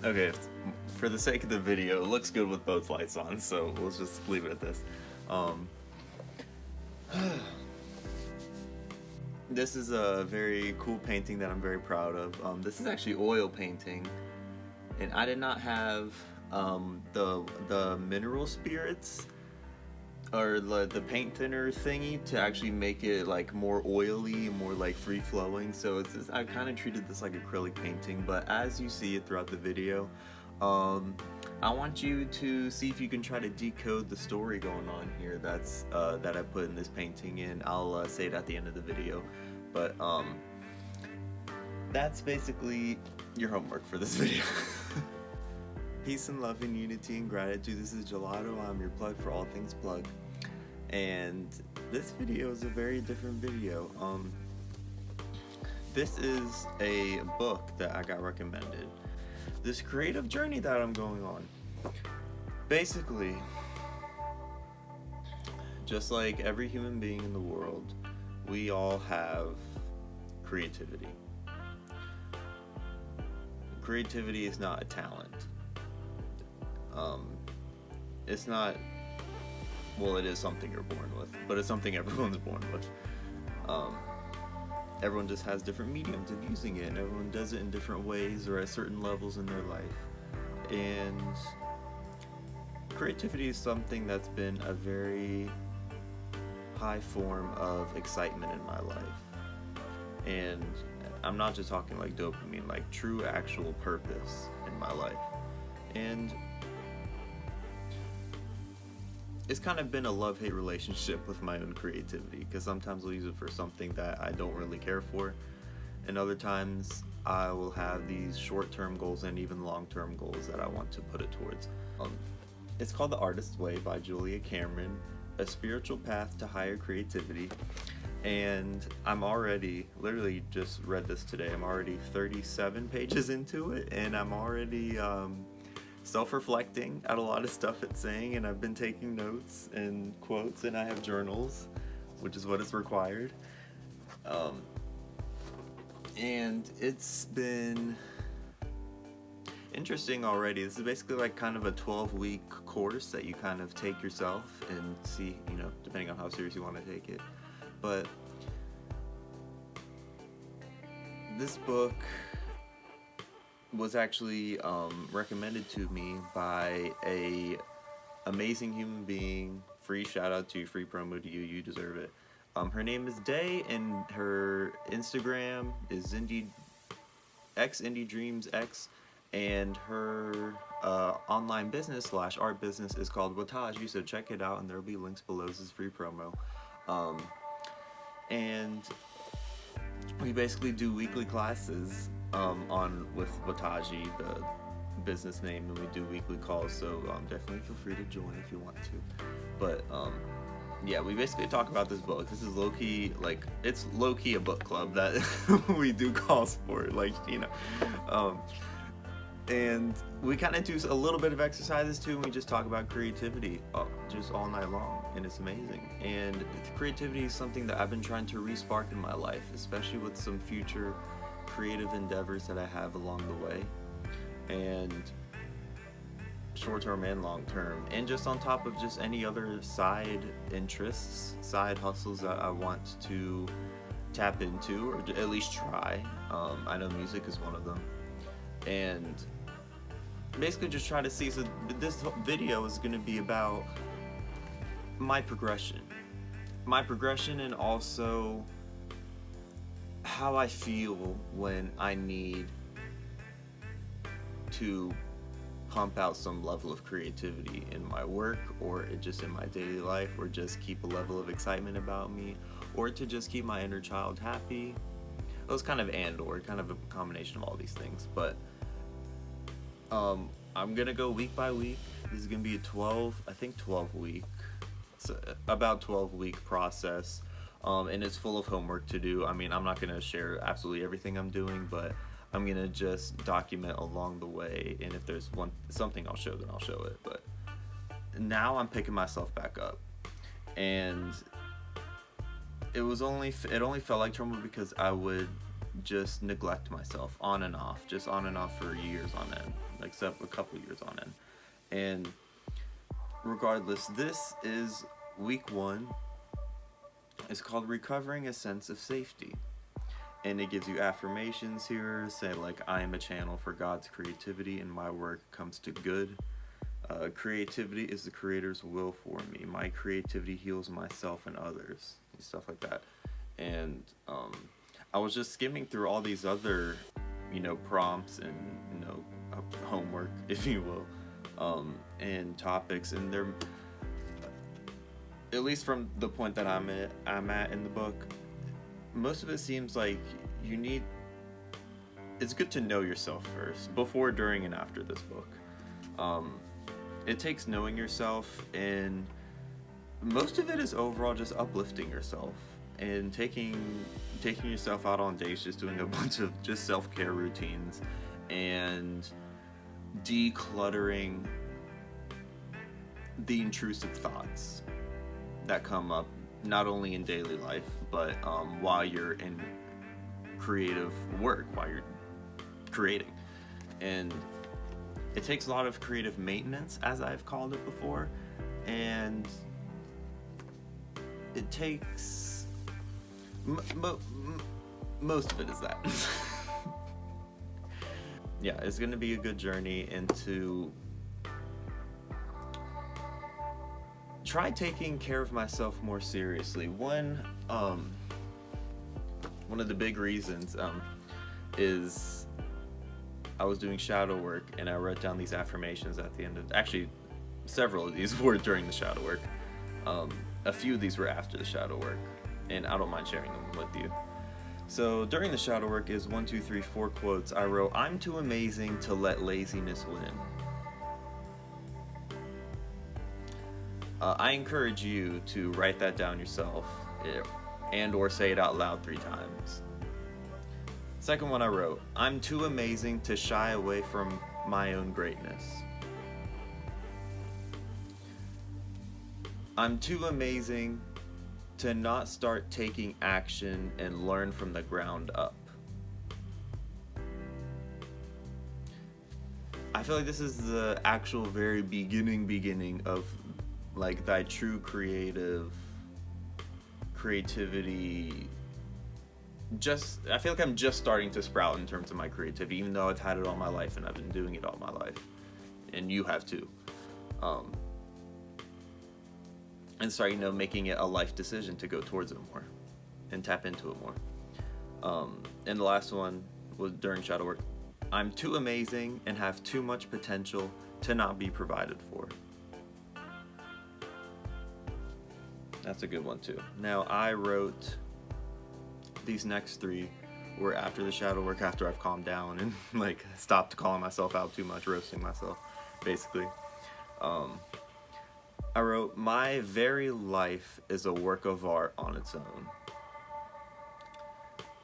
Okay, for the sake of the video, it looks good with both lights on, so we'll just leave it at this. This is a very cool painting that I'm very proud of. This is actually oil painting, and I did not have the mineral spirits or the paint thinner thingy to actually make it like more oily, more like free flowing. So I kind of treated this like acrylic painting, but as you see it throughout the video, I want you to see if you can try to decode the story going on here that I put in this painting, and I'll say it at the end of the video. But that's basically your homework for this video. Peace and love and unity and gratitude. This is Gelato. I'm your plug for all things plug. And this video is a very different video. This is a book that I got recommended. This creative journey that I'm going on. Basically, just like every human being in the world, we all have creativity. Creativity is not a talent. It's not, well, it is something you're born with, but it's something everyone's born with. Everyone just has different mediums of using it, and everyone does it in different ways or at certain levels in their life. And creativity is something that's been a very high form of excitement in my life. And I'm not just talking like dopamine, like true actual purpose in my life. And it's kind of been a love-hate relationship with my own creativity, because sometimes I'll use it for something that I don't really care for, and other times I will have these short-term goals and even long-term goals that I want to put it towards. It's called The Artist's Way by Julia Cameron, a spiritual path to higher creativity. And I'm already, literally just read this today, I'm already 37 pages into it, and I'm already self-reflecting at a lot of stuff it's saying, and I've been taking notes and quotes, and I have journals, which is what is required. And it's been interesting already. This is basically like kind of a 12-week course that you kind of take yourself and see, you know, depending on how serious you want to take it. But this book was actually recommended to me by a amazing human being. Free shout out to you, free promo to you, you deserve it. Her name is Day, and her Instagram is Indie Dreams X, and her online business / art business is called EYEYAH, so check it out, and there'll be links below. This is free promo. And we basically do weekly classes with EYEYAH, the business name, and we do weekly calls, so definitely feel free to join if you want to. But yeah, we basically talk about this book. This is low-key, like, it's low-key a book club that we do calls for, like, you know. And we kind of do a little bit of exercises too, and we just talk about creativity just all night long, and it's amazing. And creativity is something that I've been trying to re-spark in my life, especially with some future creative endeavors that I have along the way, and short-term and long-term, and just on top of just any other side interests, side hustles that I want to tap into, or at least try. I know music is one of them. And basically just try to see, so this video is going to be about my progression, and also how I feel when I need to pump out some level of creativity in my work, or just in my daily life, or just keep a level of excitement about me, or to just keep my inner child happy. It was kind of or kind of a combination of all these things. But I'm gonna go week by week. This is gonna be a 12 week, so about 12-week process, and it's full of homework to do. I mean, I'm not gonna share absolutely everything I'm doing, but I'm gonna just document along the way, and if there's something I'll show, then I'll show it. But now I'm picking myself back up, and it only felt like trouble because I would just neglect myself on and off, just on and off for years on end, except a couple years on end. And regardless, this is week 1. It's called Recovering a Sense of Safety. And it gives you affirmations here, say like, I am a channel for God's creativity and my work comes to good. Creativity is the Creator's will for me. My creativity heals myself and others. Stuff like that. And I was just skimming through all these other, prompts and, homework, if you will, and topics. And they're, at least from the point that I'm at in the book, most of it seems like it's good to know yourself first, before, during, and after this book. It takes knowing yourself, and most of it is overall just uplifting yourself and taking yourself out on dates, just doing a bunch of just self-care routines and decluttering the intrusive thoughts that come up not only in daily life, but while you're in creative work, while you're creating. And it takes a lot of creative maintenance, as I've called it before, and it takes most of it is that. Yeah, it's going to be a good journey into try taking care of myself more seriously. One of the big reasons is I was doing shadow work, and I wrote down these affirmations at the end of, actually several of these were during the shadow work. A few of these were after the shadow work, and I don't mind sharing them with you. So during the shadow work is 1, 2, 3, 4 quotes. I wrote, I'm too amazing to let laziness win. I encourage you to write that down yourself and or say it out loud 3 times. Second one I wrote, I'm too amazing to shy away from my own greatness. I'm too amazing to not start taking action and learn from the ground up. I feel like this is the actual very beginning of like thy true creativity. I feel like I'm just starting to sprout in terms of my creativity, even though I've had it all my life and I've been doing it all my life, and you have too. And start, making it a life decision to go towards it more and tap into it more. And the last one was during shadow work. I'm too amazing and have too much potential to not be provided for. That's a good one too. Now I wrote these next 3 were after the shadow work, after I've calmed down and like stopped calling myself out too much, roasting myself, basically. I wrote, my very life is a work of art on its own.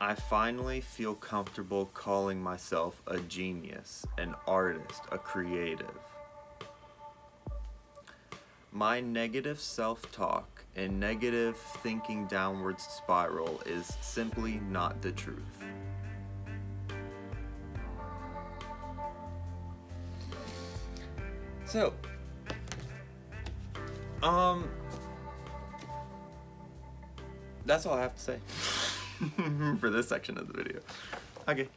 I finally feel comfortable calling myself a genius, an artist, a creative. My negative self-talk and negative thinking downwards spiral is simply not the truth. So, that's all I have to say for this section of the video. Okay.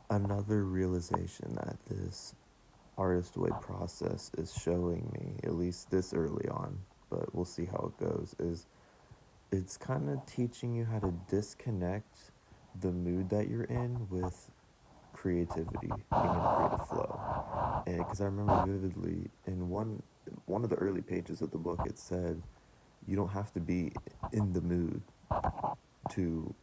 Another realization that this artist way process is showing me, at least this early on, but we'll see how it goes, is it's kind of teaching you how to disconnect the mood that you're in with creativity, being in a creative flow. And because I remember vividly in one of the early pages of the book, it said you don't have to be in the mood to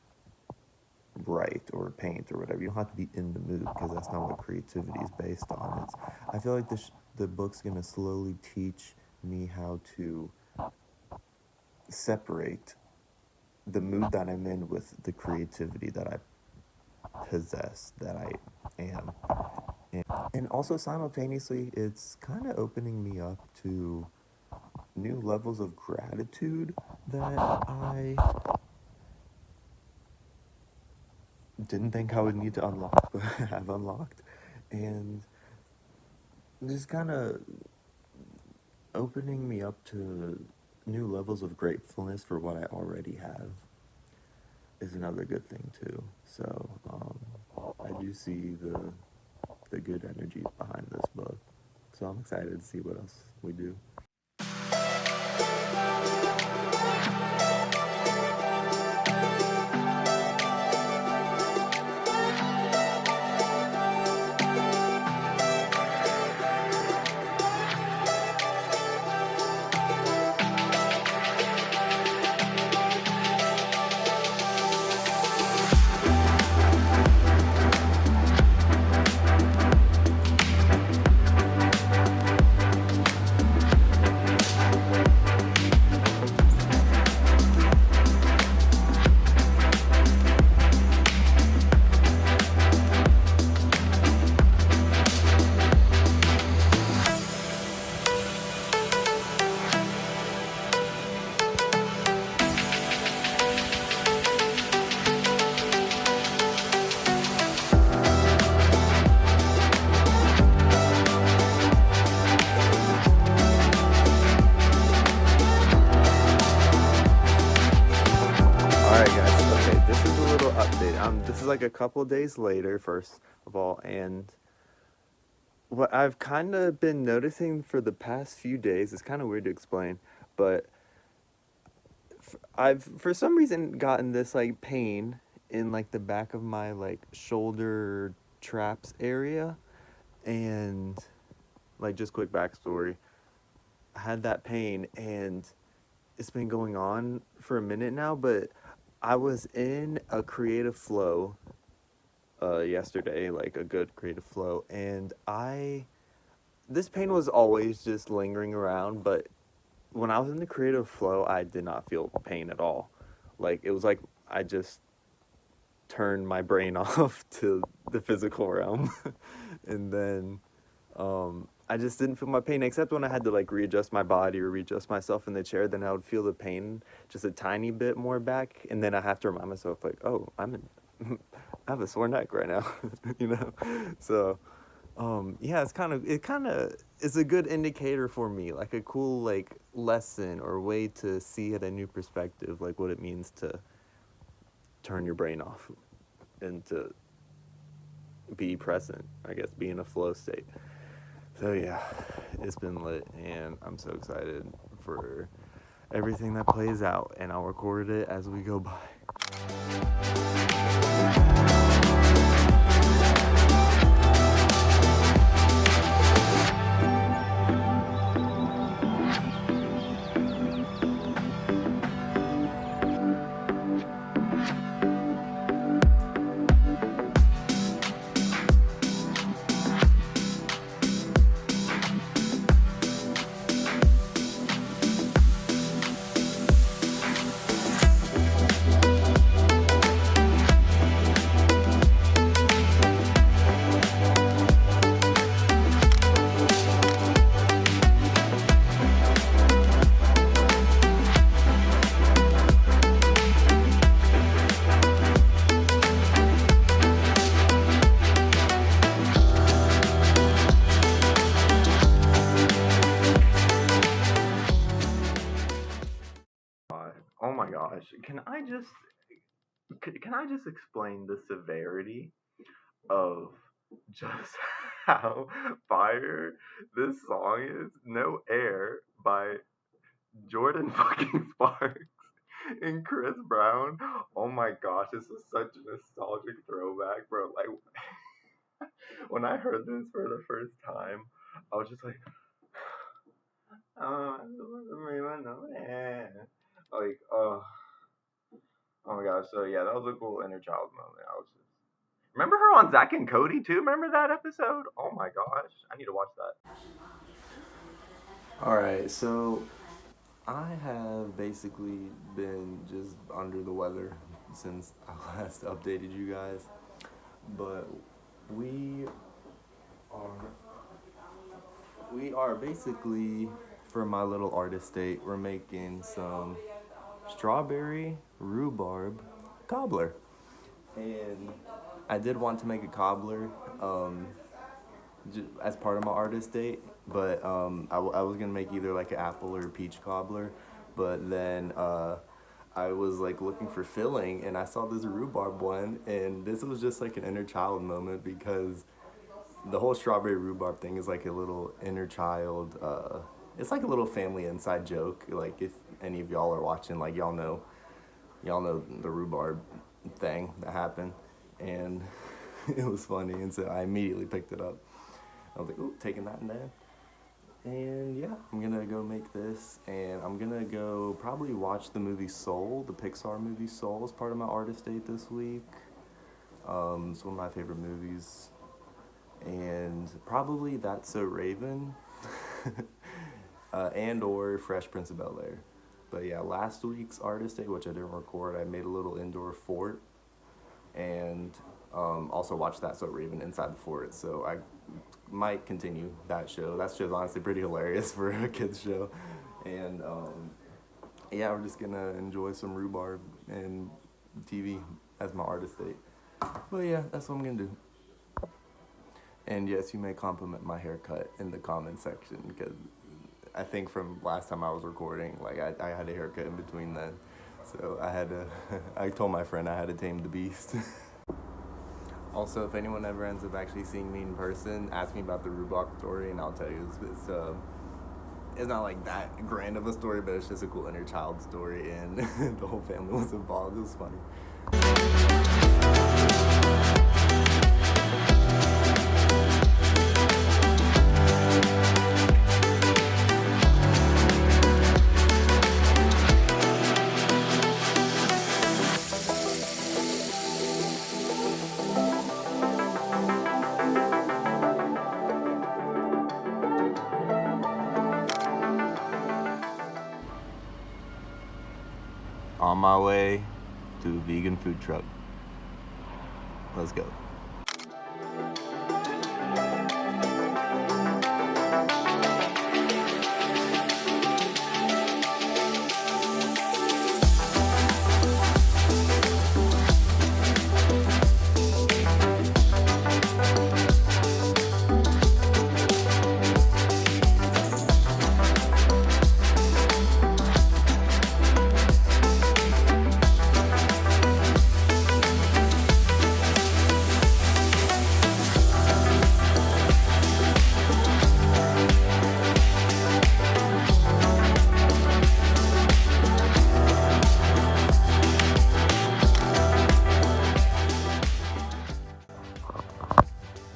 write or paint or whatever. You don't have to be in the mood, because that's not what creativity is based on. I feel like the book's gonna slowly teach me how to separate the mood that I'm in with the creativity that I possess, that I am. And also simultaneously, it's kind of opening me up to new levels of gratitude that I didn't think I would need to unlock, but have unlocked. And just kind of opening me up to new levels of gratefulness for what I already have is another good thing too. So I do see the good energies behind this book. So I'm excited to see what else we do. This is like a couple days later, first of all, and what I've kind of been noticing for the past few days is kind of weird to explain, but I've for some reason gotten this like pain in like the back of my like shoulder traps area, and like just quick backstory, I had that pain and it's been going on for a minute now, but I was in a creative flow yesterday, like a good creative flow, and this pain was always just lingering around, but when I was in the creative flow, I did not feel pain at all. Like it was like I just turned my brain off to the physical realm, and then I just didn't feel my pain except when I had to like readjust my body or readjust myself in the chair. Then I would feel the pain just a tiny bit more back, and then I have to remind myself like, oh, I have a sore neck right now, you know. So yeah, it kind of is a good indicator for me, like a cool like lesson or way to see it a new perspective, like what it means to turn your brain off and to be present, I guess, be in a flow state. So yeah, it's been lit, and I'm so excited for everything that plays out, and I'll record it as we go by. Oh my gosh, can I just explain the severity of just how fire this song is? No Air by Jordan fucking Sparks and Chris Brown. Oh my gosh, this is such a nostalgic throwback, bro. Like when I heard this for the first time, I was just like, oh, no Air. Like, oh my gosh. So yeah, that was a cool inner child moment. I was just remember her on Zack and Cody too. Remember that episode? Oh my gosh, I need to watch that. All right, so I have basically been just under the weather since I last updated you guys, but we are we are basically, for my little artist date, we're making some strawberry rhubarb cobbler, and I did want to make a cobbler as part of my artist date, but I was gonna make either like an apple or a peach cobbler, but then I was like looking for filling, and I saw this rhubarb one, and this was just like an inner child moment because the whole strawberry rhubarb thing is like a little inner child. It's like a little family inside joke. Like if any of y'all are watching, like y'all know the rhubarb thing that happened, and it was funny, and so I immediately picked it up. I was like, ooh, taking that in there. And yeah, I'm gonna go make this, and I'm gonna go probably watch the movie Soul, the Pixar movie Soul, as part of my artist date this week. It's one of my favorite movies, and probably That's So Raven, and or Fresh Prince of Bel-Air. But yeah, last week's artist day, which I didn't record, I made a little indoor fort, and also watched That's So Raven inside the fort. So I might continue that show. That show's honestly pretty hilarious for a kids show, and yeah, we're just gonna enjoy some rhubarb and TV as my artist date. But yeah, that's what I'm gonna do. And yes, you may compliment my haircut in the comment section because I think from last time I was recording, like I had a haircut in between then, so I had to. I told my friend I had to tame the beast. Also, if anyone ever ends up actually seeing me in person, ask me about the rhubarb story, and I'll tell you. It's not like that grand of a story, but it's just a cool inner child story, and the whole family was involved. It was funny. On my way to a vegan food truck. Let's go.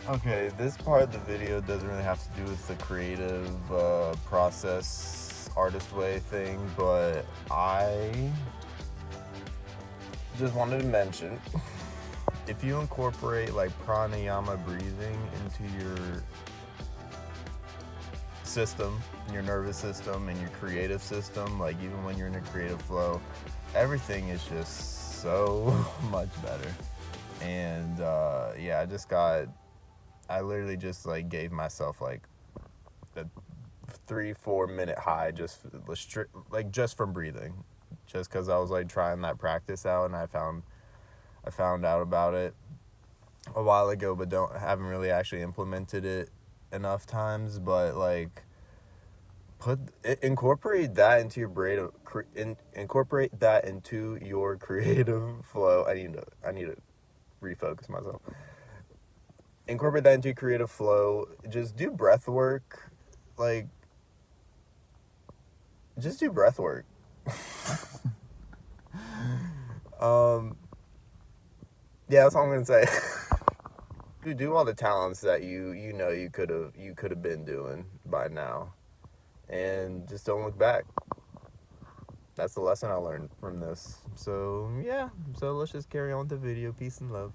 Okay, this part of the video doesn't really have to do with the creative process, artist way thing, but I just wanted to mention, if you incorporate like pranayama breathing into your system, your nervous system, and your creative system, like even when you're in a creative flow, everything is just so much better. And yeah, I literally just like gave myself like a 3-4 minute high just from breathing, just because I was like trying that practice out, and I found out about it a while ago, but haven't really actually implemented it enough times. But like incorporate that into your incorporate that into your creative flow. I need to refocus myself. Incorporate that into your creative flow. Just do breath work. Like, just do breath work. Yeah, that's all I'm gonna say. Do all the talents that you know you could have been doing by now, and just don't look back. That's the lesson I learned from this. So yeah, so let's just carry on with the video. Peace and love.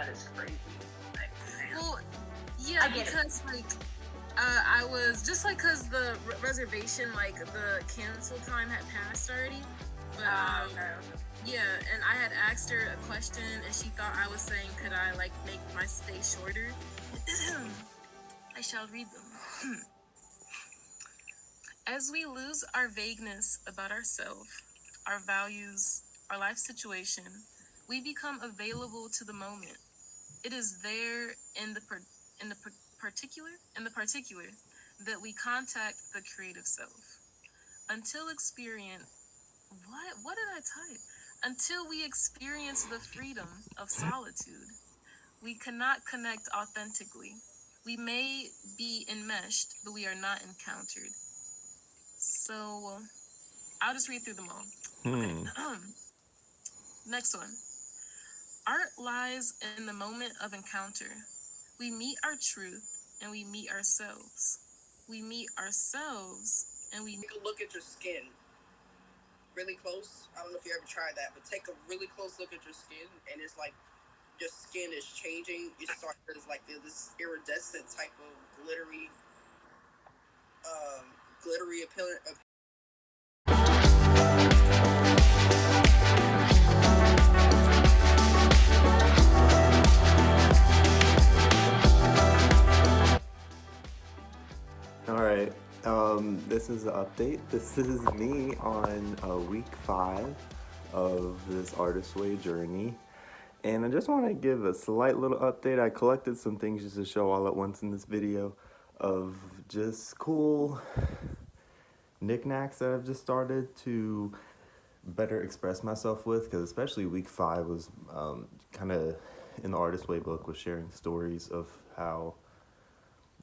that is crazy. Like, well, yeah, because like I was just like because the reservation, like the cancel time had passed already. But okay. yeah, and I had asked her a question, and she thought I was saying, could I like make my stay shorter? I shall read them. As we lose our vagueness about ourselves, our values, our life situation, we become available to the moment. It is there in the particular that we contact the creative self. Until experience, what did I type? Until we experience the freedom of solitude, we cannot connect authentically. We may be enmeshed, but we are not encountered. So, I'll just read through them all. Okay. Next one. Art lies in the moment of encounter. We meet our truth and we meet ourselves. We meet ourselves and we take a look at your skin really close. I don't know if you ever tried that, but take a really close look at your skin, and it's like your skin is changing. You start as like this iridescent type of glittery appearance. Alright, this is an update. This is me on week 5 of this Artist Way journey. And I just want to give a slight little update. I collected some things just to show all at once in this video of just cool knickknacks that I've just started to better express myself with, because especially week 5 was kind of in the Artist Way book was sharing stories of how,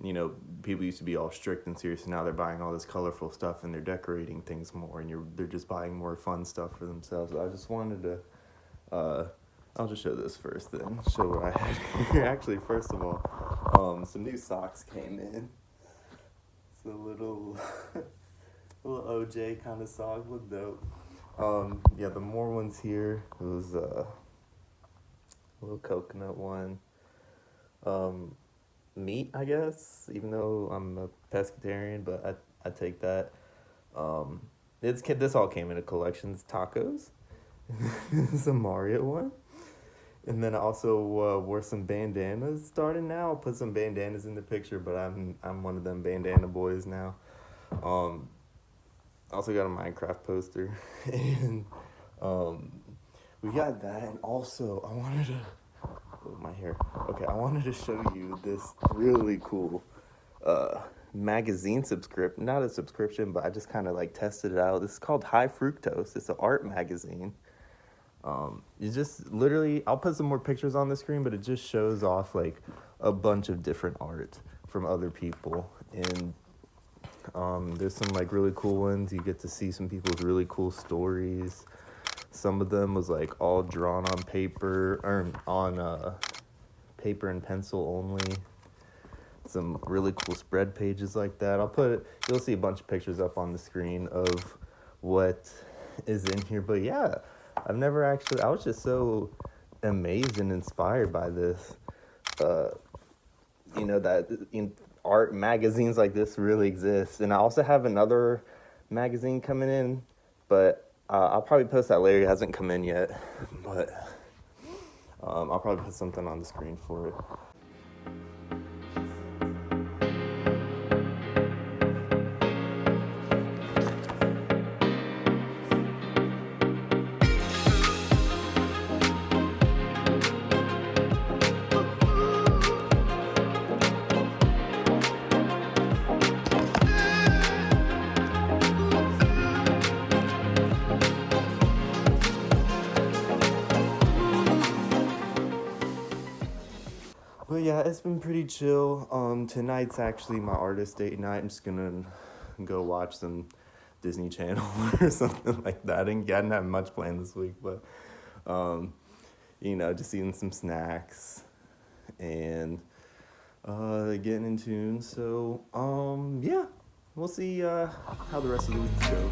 you know, people used to be all strict and serious, and now they're buying all this colorful stuff and they're decorating things more, and they're just buying more fun stuff for themselves. I just wanted to I'll just show this first, then show what I had here. Actually, first of all, some new socks came in. It's a little little OJ kind of sock, look dope. Yeah, the more ones here. It was a little coconut one. Meat, I guess, even though I'm a pescatarian, but I take that. This all came in a collections. Tacos. This is a Mario one. And then I also wore some bandanas starting now. I'll put some bandanas in the picture, but I'm one of them bandana boys now. Also got a Minecraft poster. And we got that, and also I wanted to my hair. Okay, I wanted to show you this really cool magazine subscription. Not a subscription, but I just kind of like tested it out. This is called Hi-Fructose. It's an art magazine. You just literally, I'll put some more pictures on the screen, but it just shows off like a bunch of different art from other people. And there's some like really cool ones. You get to see some people's really cool stories. Some of them was like all drawn on paper, or on paper and pencil only. Some really cool spread pages like that. You'll see a bunch of pictures up on the screen of what is in here. But yeah, I was just so amazed and inspired by this. That art magazines like this really exist. And I also have another magazine coming in, but I'll probably post that later. It hasn't come in yet, but I'll probably put something on the screen for it. But yeah, it's been pretty chill. Tonight's actually my artist date night. I'm just gonna go watch some Disney Channel or something like that. I didn't have much planned this week, but just eating some snacks and getting in tune. So yeah, we'll see how the rest of the weeks go.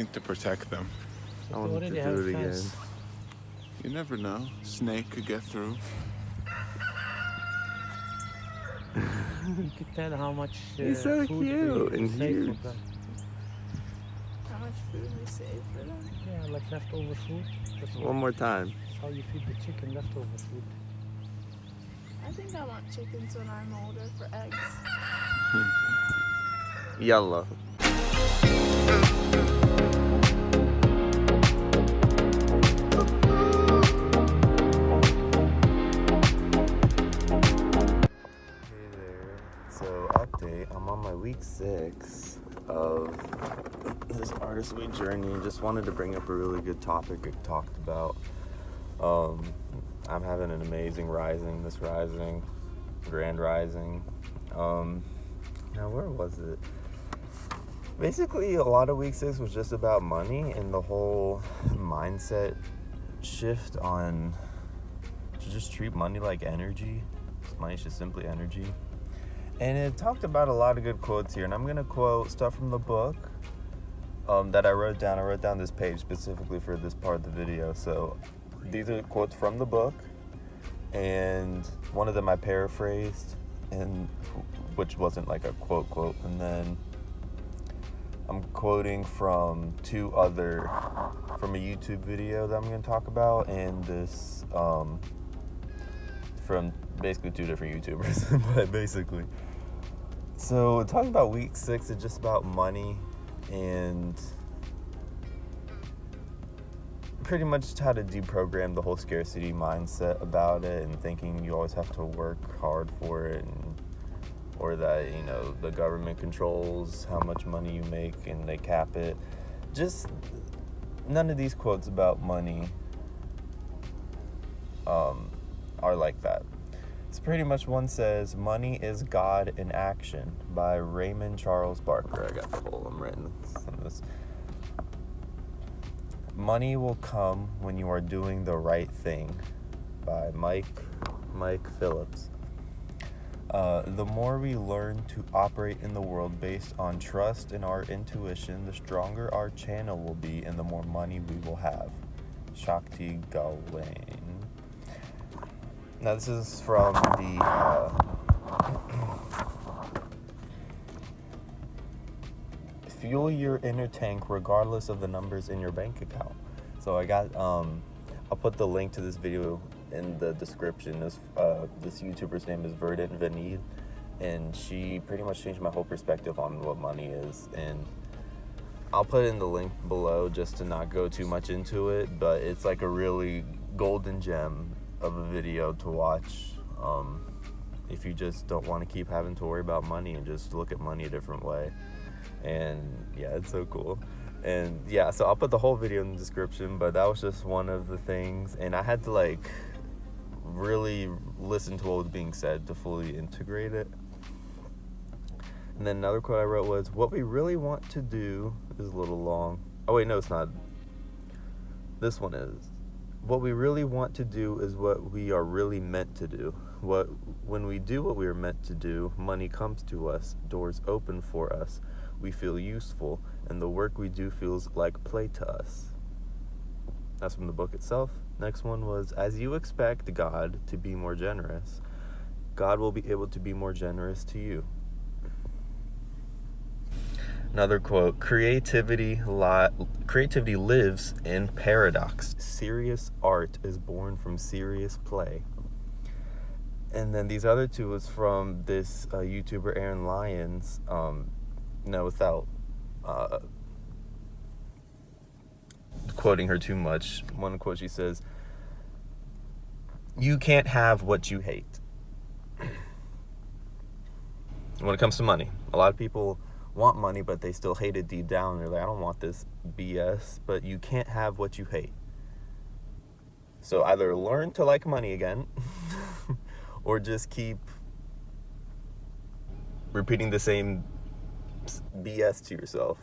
think to protect them. I want to do it again. You never know. Snake could get through. You could tell how much He's so food cute we and save huge. for them. How much food we save for them? Yeah, like leftover food. One more time. That's how you feed the chicken, leftover food. I think I want chickens when I'm older for eggs. Yellow. So update, I'm on my week 6 of this artist week journey. Just wanted to bring up a really good topic I talked about. I'm having an amazing grand rising. Now where was it? Basically a lot of week 6 was just about money and the whole mindset shift on to just treat money like energy. Money's just simply energy. And it talked about a lot of good quotes here, and I'm gonna quote stuff from the book that I wrote down. I wrote down this page specifically for this part of the video. So these are quotes from the book, and one of them I paraphrased, and which wasn't like a quote, and then I'm quoting from two other from a YouTube video that I'm gonna talk about, and this from basically two different YouTubers, but basically. So talking about week 6 is just about money and pretty much how to deprogram the whole scarcity mindset about it and thinking you always have to work hard for it, or that, you know, the government controls how much money you make and they cap it. Just none of these quotes about money are like that. It's pretty much one says, "Money is God in Action" by Raymond Charles Barker. I got the whole, I'm writing some of this. "Money will come when you are doing the right thing" by Mike Phillips. The more we learn to operate in the world based on trust in our intuition, the stronger our channel will be and the more money we will have. Shakti Gawain. Now this is from the Fuel Your Inner Tank Regardless of the Numbers in Your Bank Account. So I got, I'll put the link to this video in the description. This YouTuber's name is Verdant Vanille, and she pretty much changed my whole perspective on what money is. And I'll put in the link below just to not go too much into it, but it's like a really golden gem of a video to watch if you just don't want to keep having to worry about money and just look at money a different way. And yeah, it's so cool. And yeah, so I'll put the whole video in the description, but that was just one of the things, and I had to like really listen to what was being said to fully integrate it. And then another quote I wrote was, "What we really want to do" is a little long. Oh wait, no, it's not. This one is, "What we really want to do is what we are really meant to do. When we do what we are meant to do, money comes to us, doors open for us, we feel useful, and the work we do feels like play to us." That's from the book itself. Next one was, "As you expect God to be more generous, God will be able to be more generous to you." Another quote, creativity lives in paradox. Serious art is born from serious play." And then these other two was from this YouTuber, Aaron Lyons. Without quoting her too much, one quote she says, "You can't have what you hate." When it comes to money, a lot of people want money, but they still hate it deep down. They're like, "I don't want this BS," but you can't have what you hate. So either learn to like money again or just keep repeating the same BS to yourself.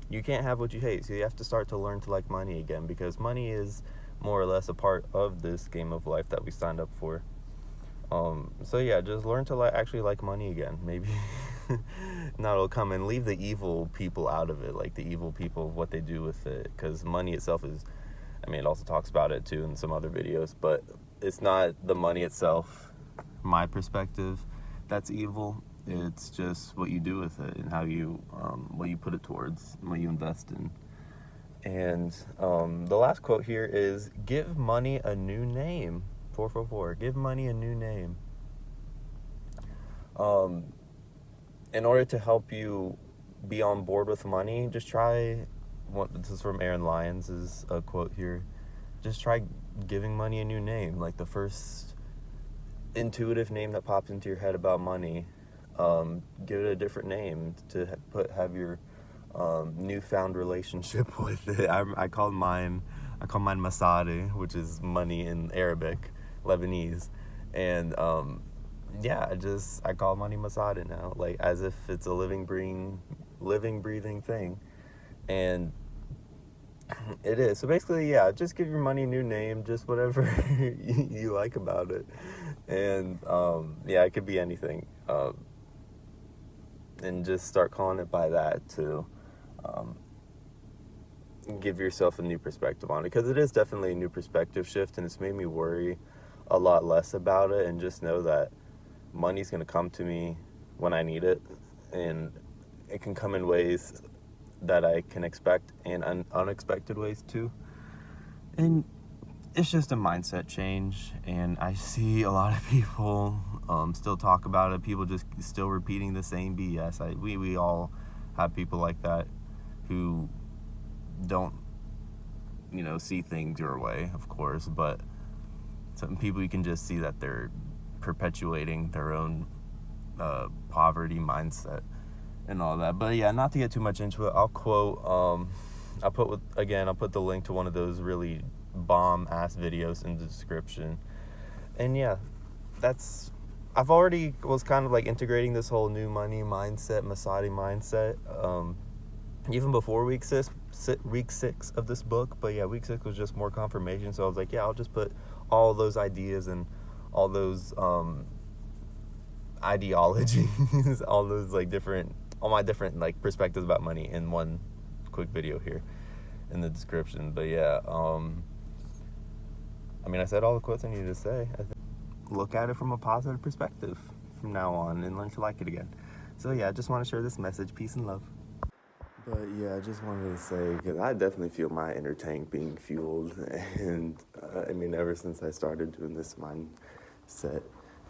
You can't have what you hate, so you have to start to learn to like money again, because money is more or less a part of this game of life that we signed up for. So yeah, just learn to actually like money again. Maybe No, it'll come and leave the evil people out of it, like the evil people, what they do with it. Because money itself is, I mean, it also talks about it too in some other videos, but it's not the money itself, my perspective, that's evil. It's just what you do with it and how you, what you put it towards, and what you invest in. And the last quote here is, give money a new name. 444, give money a new name. In order to help you be on board with money, just try, this is from Aaron Lyons' a quote here, just try giving money a new name. Like the first intuitive name that pops into your head about money, give it a different name to have your newfound relationship with it. I call mine Masadi, which is money in Arabic, Lebanese, and yeah, I call money Masada now, like as if it's a living, breathing thing, and it is. So basically, yeah, just give your money a new name, just whatever you like about it, and yeah, it could be anything, and just start calling it by that to give yourself a new perspective on it, because it is definitely a new perspective shift, and it's made me worry a lot less about it, and just know that money's going to come to me when I need it, and it can come in ways that I can expect and unexpected ways too. And it's just a mindset change, and I see a lot of people still talk about it, people just still repeating the same BS. We all have people like that who don't, see things your way, of course, but some people, you can just see that they're perpetuating their own poverty mindset and all that. But yeah, not to get too much into it, I'll quote, I'll put the link to one of those really bomb ass videos in the description. And yeah, I've already was kind of like integrating this whole new money mindset, Masadi mindset, even before week 6 of this book. But yeah, week 6 was just more confirmation, so I was like, yeah, I'll just put all those ideas and all those ideologies, all my different like perspectives about money in one quick video here in the description. But yeah, I mean, I said all the quotes I needed to say. Look at it from a positive perspective from now on and learn to like it again. So yeah, I just want to share this message. Peace and love. But yeah, I just wanted to say, because I definitely feel my inner tank being fueled, and I mean, ever since I started doing this mindset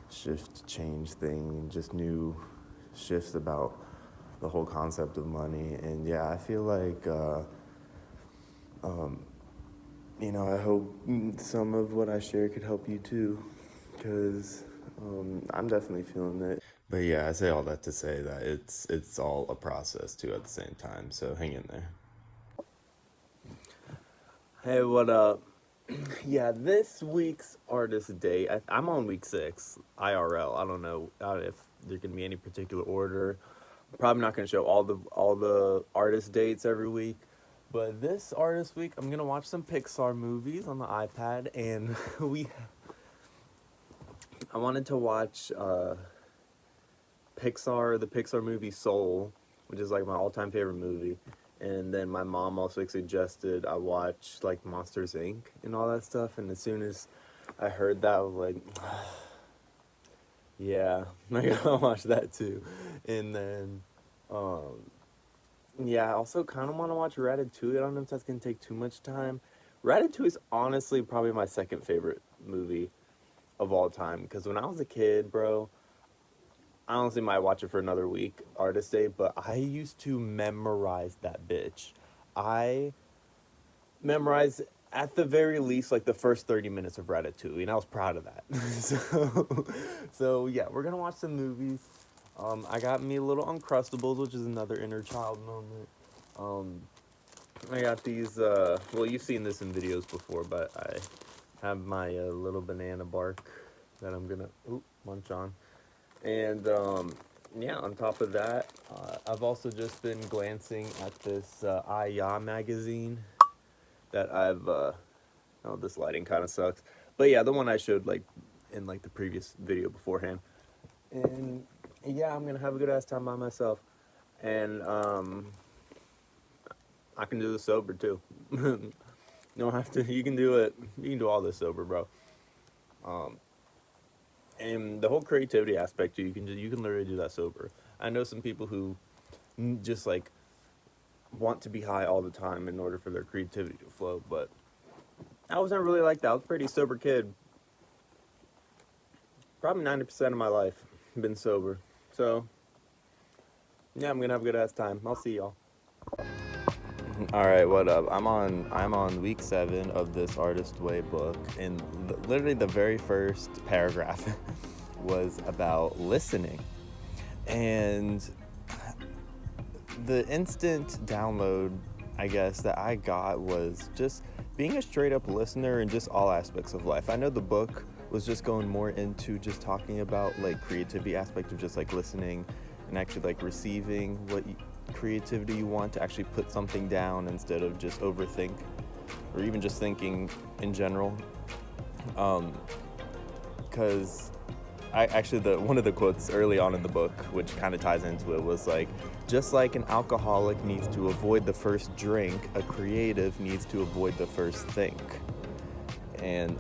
shift change thing, just new shifts about the whole concept of money. And yeah, I feel like I hope some of what I share could help you too, because I'm definitely feeling it. But yeah, I say all that to say that it's all a process too at the same time, so hang in there. Hey, what up? Yeah, this week's artist day, I'm on week 6, IRL. I don't know if there can be any particular order. I'm probably not going to show all the artist dates every week. But this artist week, I'm going to watch some Pixar movies on the iPad. And I wanted to watch the Pixar movie Soul, which is like my all-time favorite movie. And then my mom also suggested I watch like Monsters, Inc. and all that stuff. And as soon as I heard that, I was like, yeah, I gotta watch that too. And then, yeah, I also kind of want to watch Ratatouille. I don't know if that's going to take too much time. Ratatouille is honestly probably my second favorite movie of all time. Because when I was a kid, bro, I honestly might watch it for another week, Artist Day, but I used to memorize that bitch. I memorized, at the very least, like the first 30 minutes of Ratatouille, and I was proud of that. So yeah, we're going to watch some movies. I got me a little Uncrustables, which is another inner child moment. I got these, well, you've seen this in videos before, but I have my little banana bark that I'm going to munch on. And, yeah, on top of that, I've also just been glancing at this EYEYAH magazine that I've, oh, this lighting kind of sucks. But yeah, the one I showed, like, in, like, the previous video beforehand. And, yeah, I'm going to have a good-ass time by myself. And I can do this sober too. You don't have to. You can do it. You can do all this sober, bro. And the whole creativity aspect, you can literally do that sober. I know some people who just like want to be high all the time in order for their creativity to flow, but I wasn't really like that. I was a pretty sober kid. Probably 90% of my life been sober. So yeah, I'm gonna have a good ass time. I'll see y'all. All right, what up? I'm on week 7 of this Artist Way book, and literally the very first paragraph was about listening. And the instant download, I guess, that I got was just being a straight up listener in just all aspects of life. I know the book was just going more into just talking about like creativity aspect of just like listening and actually like receiving what creativity you want, to actually put something down instead of just overthink or even just thinking in general. Because I actually, one of the quotes early on in the book, which kind of ties into it, was like, just like an alcoholic needs to avoid the first drink, a creative needs to avoid the first think. And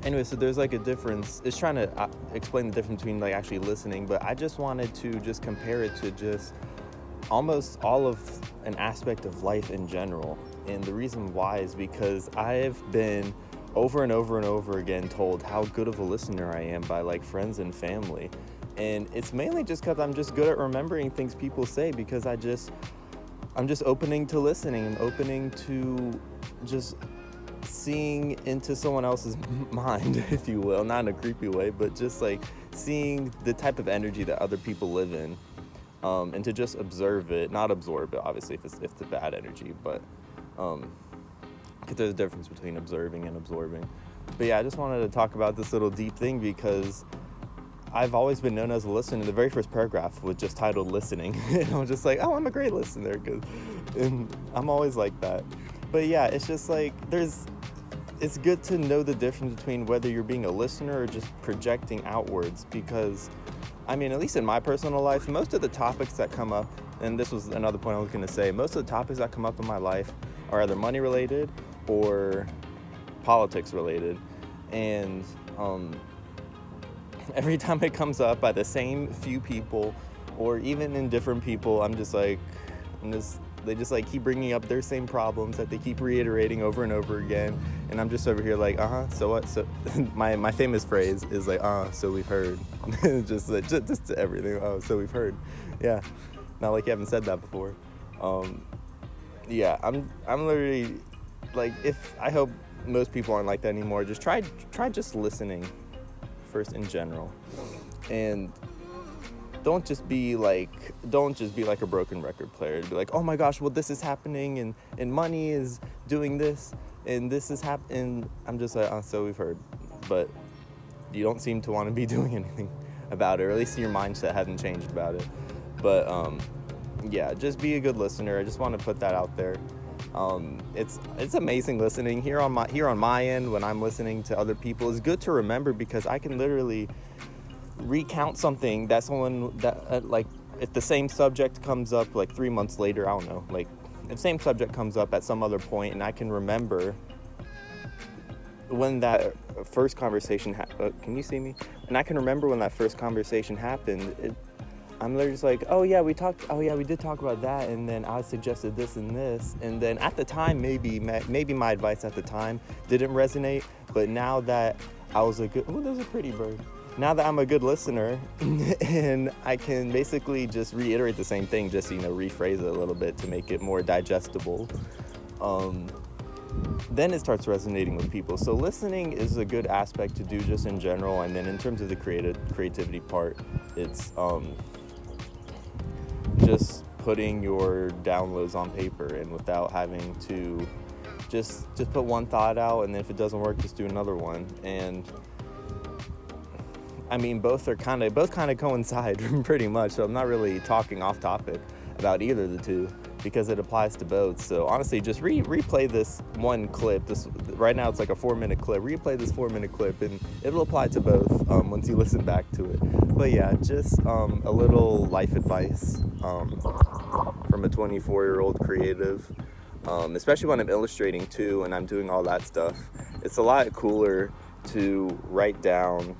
anyway, so there's like a difference. It's trying to explain the difference between like actually listening, but I just wanted to just compare it to just almost all of an aspect of life in general. And the reason why is because I've been over and over and over again told how good of a listener I am by like friends and family. And it's mainly just because I'm just good at remembering things people say, because I'm just opening to listening and opening to just seeing into someone else's mind, if you will, not in a creepy way, but just like seeing the type of energy that other people live in, and to just observe it, not absorb it, obviously, if it's the bad energy, but because there's a difference between observing and absorbing. But yeah, I just wanted to talk about this little deep thing because I've always been known as a listener. The very first paragraph was just titled listening, and I was just like, oh, I'm a great listener, and I'm always like that. But yeah, it's just like it's good to know the difference between whether you're being a listener or just projecting outwards, because I mean, at least in my personal life, most of the topics that come up, and this was another point I was going to say, most of the topics that come up in my life are either money related or politics related. And every time it comes up by the same few people, or even in different people, they just like keep bringing up their same problems that they keep reiterating over and over again, and I'm just over here like, so what? So my famous phrase is like, so we've heard. just everything. Oh, so we've heard. Yeah, not like you haven't said that before. Yeah, I'm literally like, I hope most people aren't like that anymore. Just try just listening first in general, and don't just be like a broken record player to be like, oh my gosh, well this is happening and money is doing this and this is happening. I'm just like, so we've heard, but you don't seem to want to be doing anything about it, or at least your mindset hasn't changed about it. But yeah, just be a good listener. I just want to put that out there. It's amazing listening here on my end when I'm listening to other people. It's good to remember, because I can literally recount something that someone that like, if the same subject comes up like 3 months later, I don't know, like if the same subject comes up at some other point, and I can remember when that first conversation can you see me? And I can remember when that first conversation happened. I'm literally just like, oh yeah, we did talk about that, and then I suggested this and this, and then at the time maybe my advice at the time didn't resonate, but now that I was there's a pretty bird. Now that I'm a good listener and I can basically just reiterate the same thing, just, rephrase it a little bit to make it more digestible, then it starts resonating with people. So listening is a good aspect to do just in general. And then in terms of the creativity part, it's just putting your downloads on paper, and without having to just put one thought out, and then if it doesn't work, just do another one. And I mean, both kind of coincide pretty much, so I'm not really talking off topic about either of the two. because it applies to both. So honestly, just replay this one clip. This right now it's like a 4-minute clip. Replay this 4-minute clip, and it'll apply to both once you listen back to it. But yeah, just a little life advice from a 24-year-old creative. Especially when I'm illustrating too, and I'm doing all that stuff. It's a lot cooler to write down.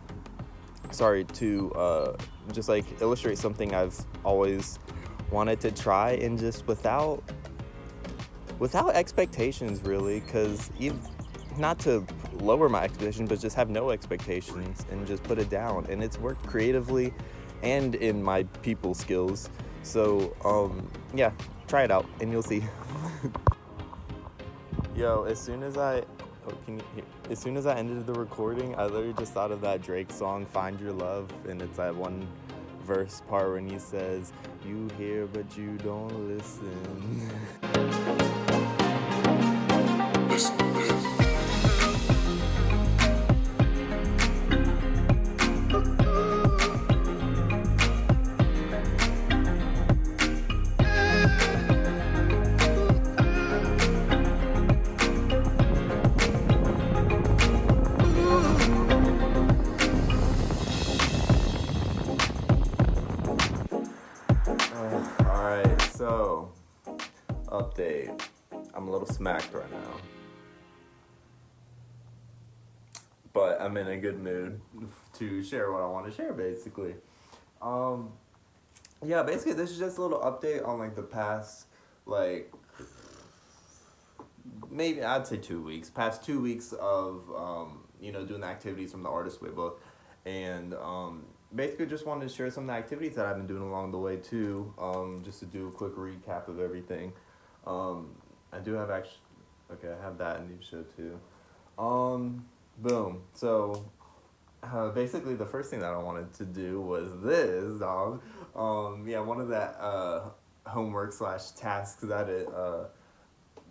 Just like illustrate something I've always wanted to try, and just without expectations really, because not to lower my expectations, but just have no expectations and just put it down, and it's worked creatively and in my people skills. So yeah, try it out and you'll see. Yo, as soon as I ended the recording, I literally just thought of that Drake song, Find Your Love, and it's that one verse part when he says, "You hear but you don't listen." Alright, so update. I'm a little smacked right now, but I'm in a good mood to share what I want to share, basically. Yeah, basically this is just a little update on like the past, like, maybe I'd say 2 weeks, past 2 weeks of doing the activities from the artist way book, and basically just wanted to share some of the activities that I've been doing along the way too, just to do a quick recap of everything. I do have I have that in the show too. Boom. So basically the first thing that I wanted to do was this, dog. One of that homework / tasks that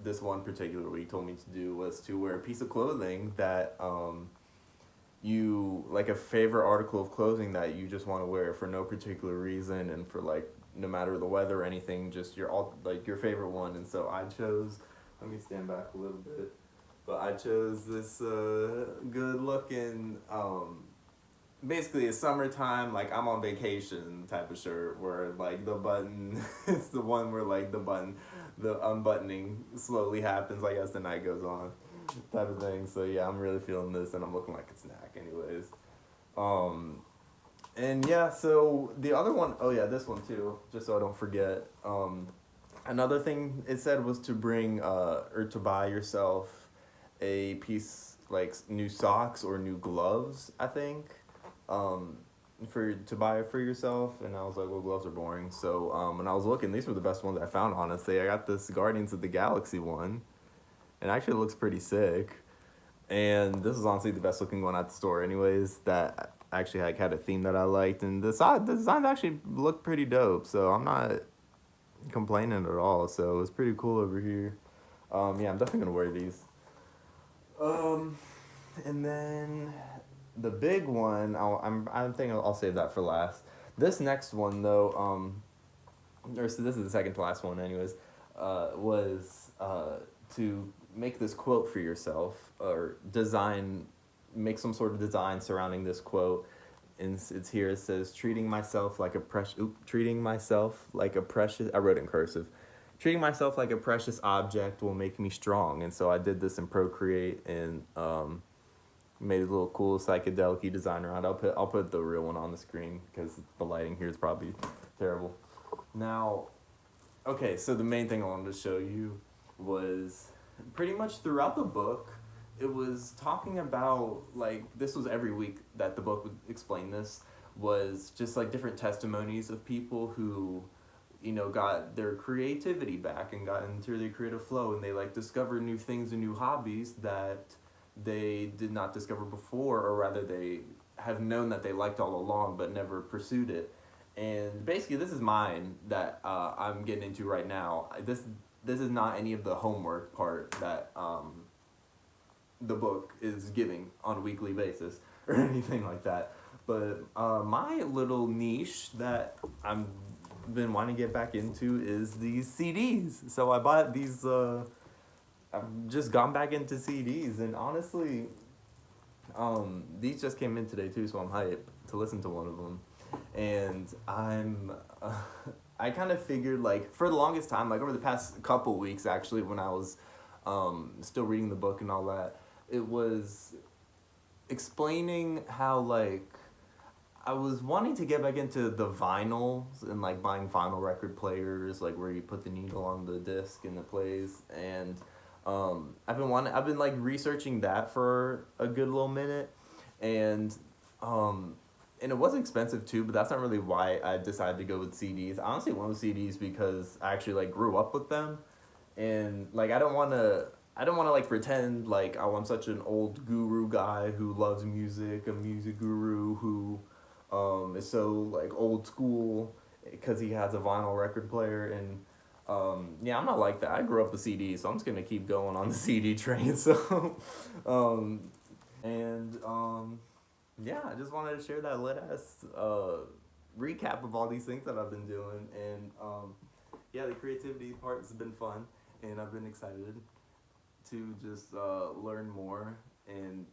this one particular week told me to do was to wear a piece of clothing that you, like a favorite article of clothing that you just want to wear for no particular reason, and for like no matter the weather or anything, just your favorite one. And so I chose, let me stand back a little bit, but I chose this good looking basically a summertime, like I'm on vacation type of shirt, where like the button it's the one where like the unbuttoning slowly happens like as the night goes on, type of thing. So yeah, I'm really feeling this, and I'm looking like a snack anyways. And yeah, so the other one, this one too, just so I don't forget. Another thing it said was to bring or to buy yourself a piece, like new socks or new gloves, I think, to buy it for yourself. And I was like, well, gloves are boring. So when I was looking, these were the best ones I found, honestly. I got this Guardians of the Galaxy one, and actually it looks pretty sick. And this is honestly the best looking one at the store anyways, that actually had a theme that I liked, and the designs actually look pretty dope, so I'm not complaining at all. So it's pretty cool over here. I'm definitely gonna wear these. And then the big one, I'm thinking I'll save that for last. This next one though, this is the second to last one anyways, was to make this quote for yourself, or make some sort of design surrounding this quote. And it's here, it says, treating myself like a precious, I wrote it in cursive, treating myself like a precious object will make me strong. And so I did this in Procreate, and made a little cool psychedelic design around. I'll put the real one on the screen because the lighting here is probably terrible. Now, okay, so the main thing I wanted to show you was pretty much throughout the book, it was talking about, like, this was every week that the book would explain this, was just like different testimonies of people who, got their creativity back and got into their creative flow, and they like discovered new things and new hobbies that they did not discover before, or rather they have known that they liked all along but never pursued it. And basically this is mine that I'm getting into right now. This is not any of the homework part that the book is giving on a weekly basis or anything like that. But my little niche that I'm been wanting to get back into is these CDs. So I bought these. I've just gone back into CDs, and honestly, these just came in today too, so I'm hyped to listen to one of them. And I kind of figured, like, for the longest time, like over the past couple weeks actually, when I was still reading the book and all that, it was explaining how, like, I was wanting to get back into the vinyls and, like, buying vinyl record players, like, where you put the needle on the disc and it plays. And I've been like researching that for a good little minute, and it was expensive too, but that's not really why I decided to go with CDs. I honestly went with CDs because I actually, like, grew up with them, and, like, I don't want to like pretend like, oh, I'm such an old guru guy who loves music, a music guru who is so, like, old school because he has a vinyl record player. And yeah, I'm not like that. I grew up with CDs, so I'm just gonna keep going on the CD train. So yeah, I just wanted to share that lit-ass recap of all these things that I've been doing. And yeah, the creativity part has been fun, and I've been excited to just learn more and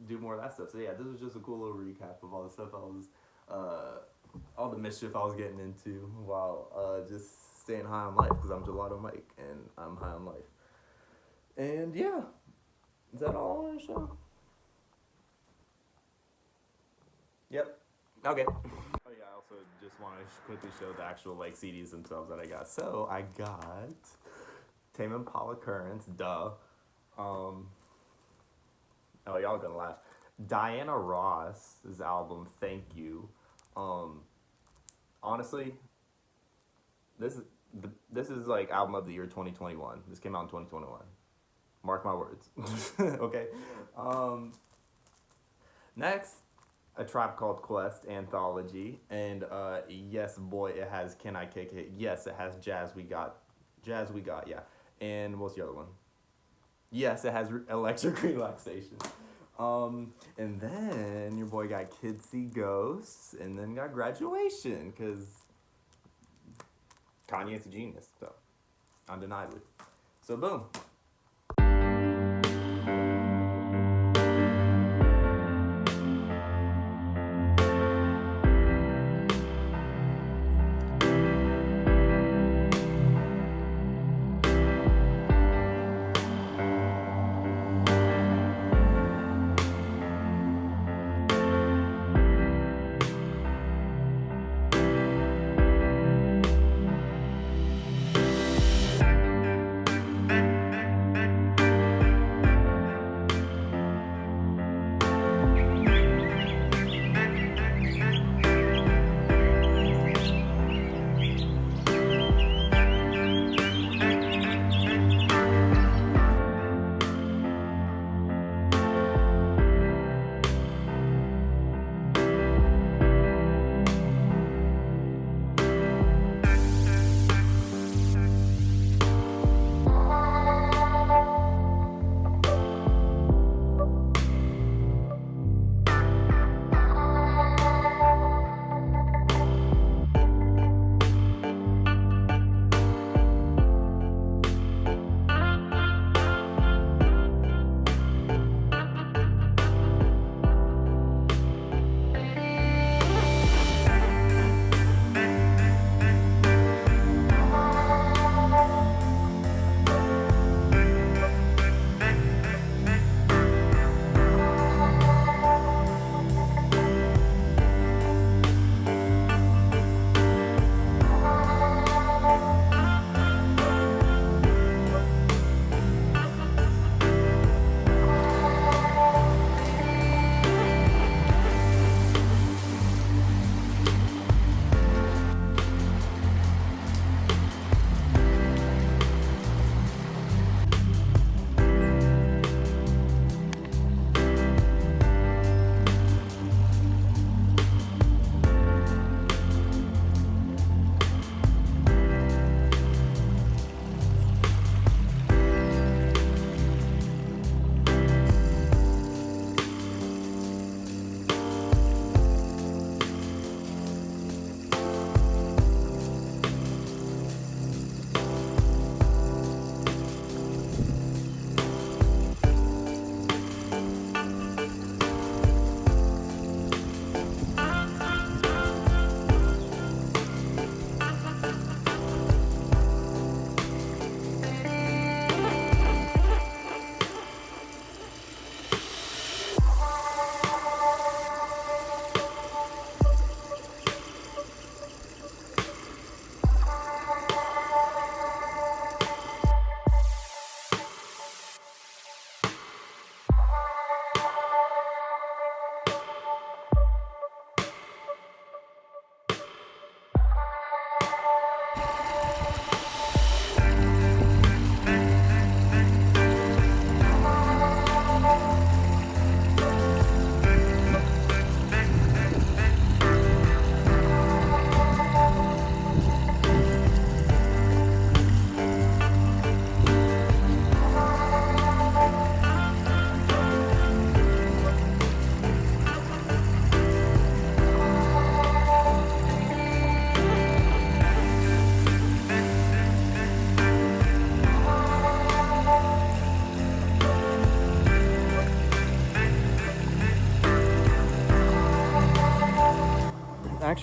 do more of that stuff. So yeah, this was just a cool little recap of all the stuff I was all the mischief I was getting into while just staying high on life, because I'm Gelato Mike and I'm high on life. And yeah, is that all I want to show? Yep. Okay. Oh yeah, I also just want to quickly show the actual, like, CDs themselves that I got. So I got Tame Impala Currents, duh. Oh, y'all gonna laugh. Diana Ross's album, Thank You. Honestly, this is like album of the year 2021. This came out in 2021. Mark my words. Okay. Next, A Tribe Called Quest anthology, and yes, boy, it has Can I Kick It? Yes, it has Jazz We Got, yeah. And what's the other one? Yes, it has Electric Relaxation. And then your boy got Kids See Ghosts, and then got Graduation, because Kanye's a genius, so undeniably. So boom.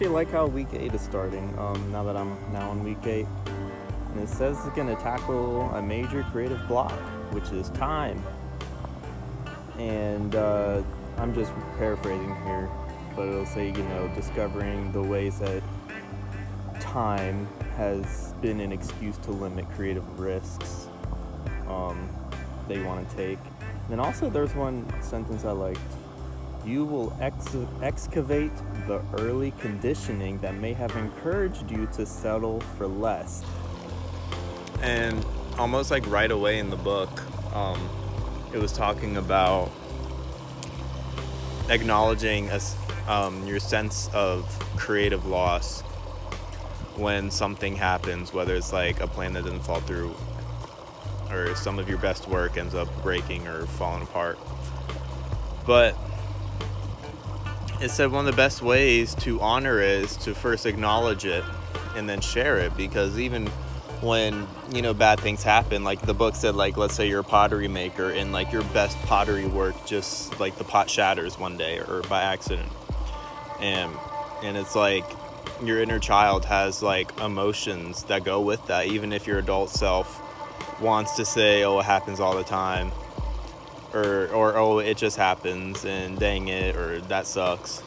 actually like how week 8 is starting, now that I'm now on week 8. And it says it's going to tackle a major creative block, which is time. And I'm just paraphrasing here, but it'll say, you know, discovering the ways that time has been an excuse to limit creative risks that you want to take. And then also there's one sentence I liked. You will excavate the early conditioning that may have encouraged you to settle for less. And almost like right away in the book, it was talking about acknowledging your sense of creative loss when something happens, whether it's like a plan that doesn't fall through, or some of your best work ends up breaking or falling apart. But it said one of the best ways to honor is to first acknowledge it and then share it, because even when, you know, bad things happen, like the book said, like, let's say you're a pottery maker and like your best pottery work, just like the pot shatters one day or by accident, and it's like your inner child has like emotions that go with that, even if your adult self wants to say, oh, it happens all the time, or oh, it just happens and dang it, or that sucks,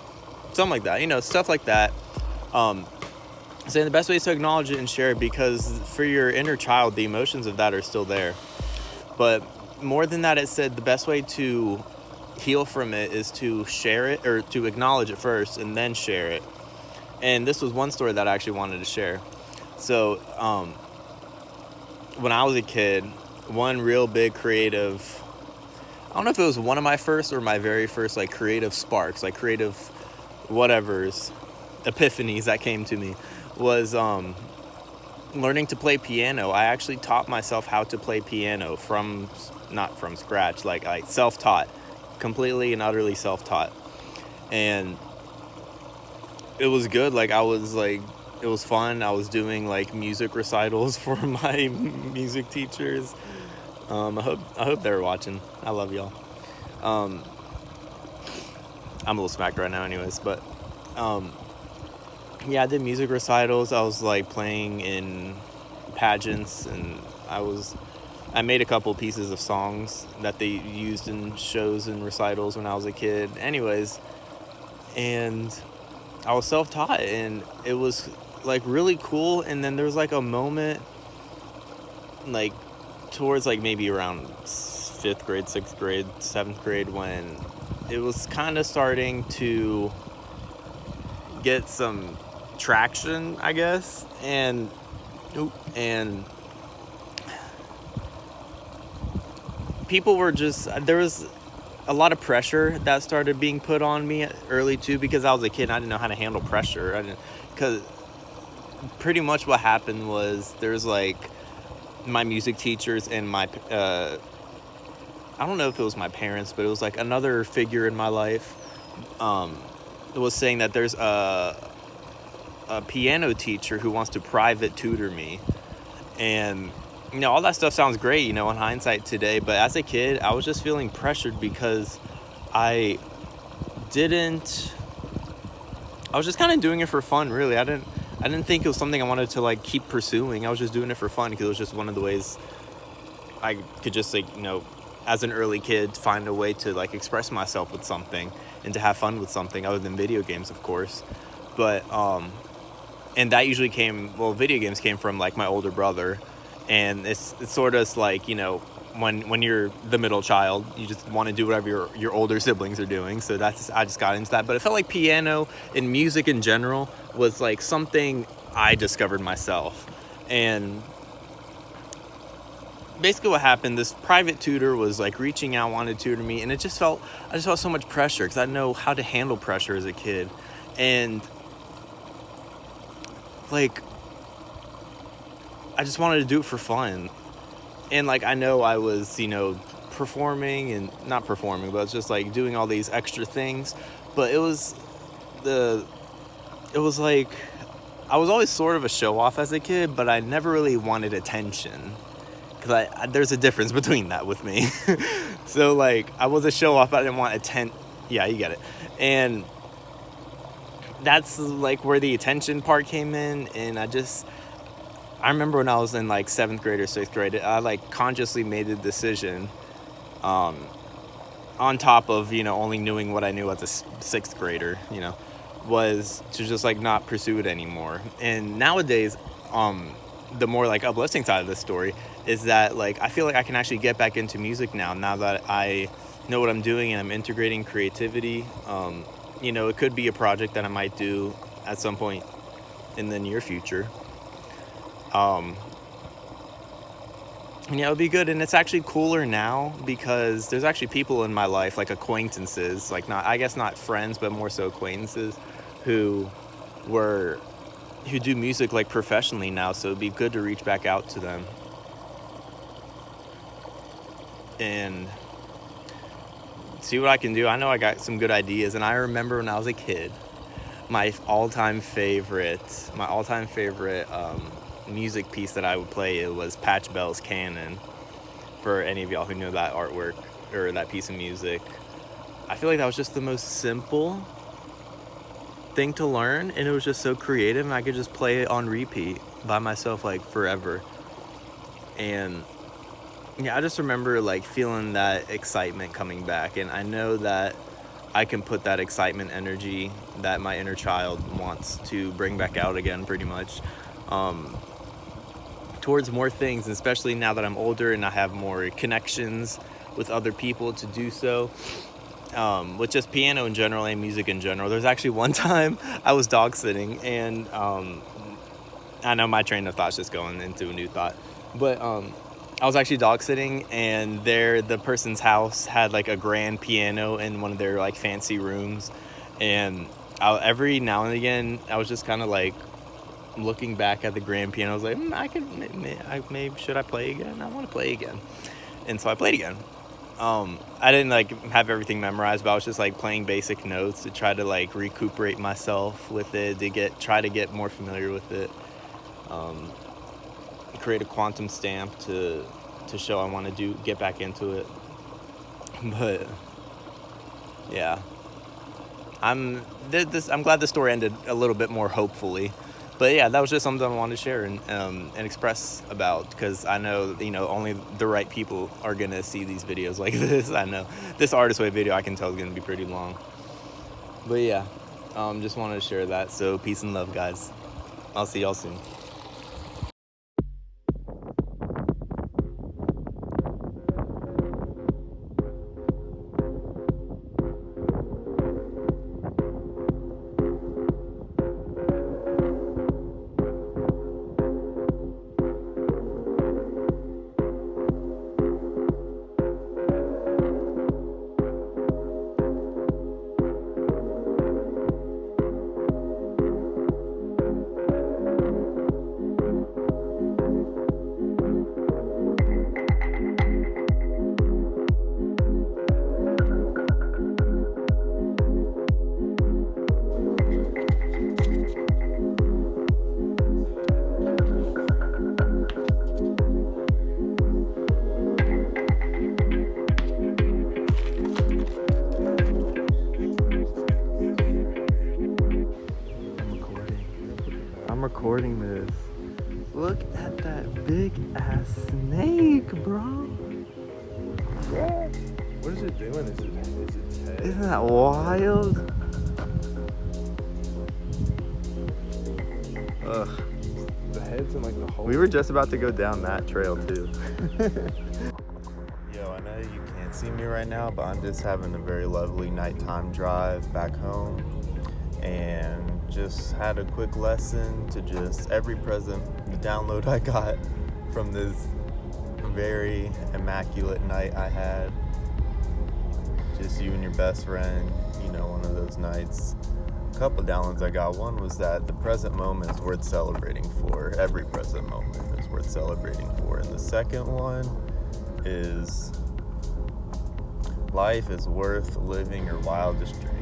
something like that, you know, stuff like that. Saying the best way is to acknowledge it and share it, because for your inner child, the emotions of that are still there. But more than that, it said the best way to heal from it is to share it, or to acknowledge it first and then share it. And this was one story that I actually wanted to share. So when I was a kid, one real big creative, I don't know if it was one of my first or my very first like creative sparks, like creative whatevers, epiphanies that came to me, was learning to play piano. I actually taught myself how to play piano not from scratch, like I self-taught, completely and utterly self-taught. And it was good. Like, it was fun. I was doing like music recitals for my music teachers. I hope they're watching. I love y'all. I'm a little smacked right now anyways, but yeah, I did music recitals. I was like playing in pageants, and I made a couple pieces of songs that they used in shows and recitals when I was a kid. Anyways, and I was self-taught, and it was like really cool. And then there was like a moment like towards like maybe around 5th grade, 6th grade, 7th grade, when it was kind of starting to get some traction, I guess, and people were just, there was a lot of pressure that started being put on me early too, because I was a kid and I didn't know how to handle pressure. Because pretty much what happened was there's like my music teachers and my I don't know if it was my parents, but it was like another figure in my life was saying that there's a piano teacher who wants to private tutor me. And you know, all that stuff sounds great, you know, in hindsight today, but as a kid I was just feeling pressured because I was just kind of doing it for fun, really. I didn't think it was something I wanted to like keep pursuing. I was just doing it for fun because it was just one of the ways I could just, like, you know, as an early kid, find a way to like express myself with something and to have fun with something other than video games, of course. But and that usually video games came from like my older brother, and it's sort of like, you know, when you're the middle child, you just want to do whatever your older siblings are doing. So I just got into that. But it felt like piano and music in general was like something I discovered myself. And basically what happened, this private tutor was like reaching out, wanted to tutor me, and I just felt so much pressure because I didn't know how to handle pressure as a kid. And like, I just wanted to do it for fun. And like, I know I was, you know, performing and not performing, but it's just like doing all these extra things. But it was like, I was always sort of a show off as a kid, but I never really wanted attention. Because there's a difference between that with me. So like, I was a show off, but I didn't want attention. Yeah, you get it. And that's like where the attention part came in. And I remember when I was in like 7th grade or 6th grade, I like consciously made the decision, on top of, only knowing what I knew as a 6th grader, was to just like not pursue it anymore. And nowadays, the more like uplifting side of this story is that like I feel like I can actually get back into music now that I know what I'm doing and I'm integrating creativity. It could be a project that I might do at some point in the near future. And yeah, it would be good. And it's actually cooler now because there's actually people in my life, like acquaintances, like not friends, but more so acquaintances who do music like professionally now. So it'd be good to reach back out to them and see what I can do. I know I got some good ideas. And I remember when I was a kid, my all-time favorite music piece that I would play, it was Patch Bell's Canon. For any of y'all who know that artwork or that piece of music, I feel like that was just the most simple thing to learn, and it was just so creative, and I could just play it on repeat by myself like forever. And yeah, I just remember like feeling that excitement coming back, and I know that I can put that excitement energy that my inner child wants to bring back out again, pretty much, towards more things, especially now that I'm older and I have more connections with other people to do so, with just piano in general and music in general. There's actually one time I was dog sitting, and I know my train of thought's just going into a new thought, but I was actually dog sitting, and the person's house had like a grand piano in one of their like fancy rooms, and every now and again I was just kind of like looking back at the grand piano. I was like, maybe should I play again? I want to play again. And so I played again. I didn't like have everything memorized, but I was just like playing basic notes to try to like recuperate myself with it, to try to get more familiar with it, create a quantum stamp to show I want to get back into it. But yeah, I'm glad the story ended a little bit more hopefully. But yeah, that was just something I wanted to share and express about, because I know, only the right people are going to see these videos like this. I know this Artist Way video I can tell is going to be pretty long. But yeah, just wanted to share that. So peace and love, guys. I'll see y'all soon. Recording this. Look at that big ass snake, bro. What is it doing? Is it head? Isn't that wild? Ugh. The head's in like the hole. We were just about to go down that trail too. Yo, I know you can't see me right now, but I'm just having a very lovely nighttime drive back home, and just had a quick lesson to just every present download I got from this very immaculate night I had. Just you and your best friend, one of those nights. A couple downloads I got. One was that the present moment is worth celebrating for. Every present moment is worth celebrating for. And the second one is life is worth living your wildest dreams.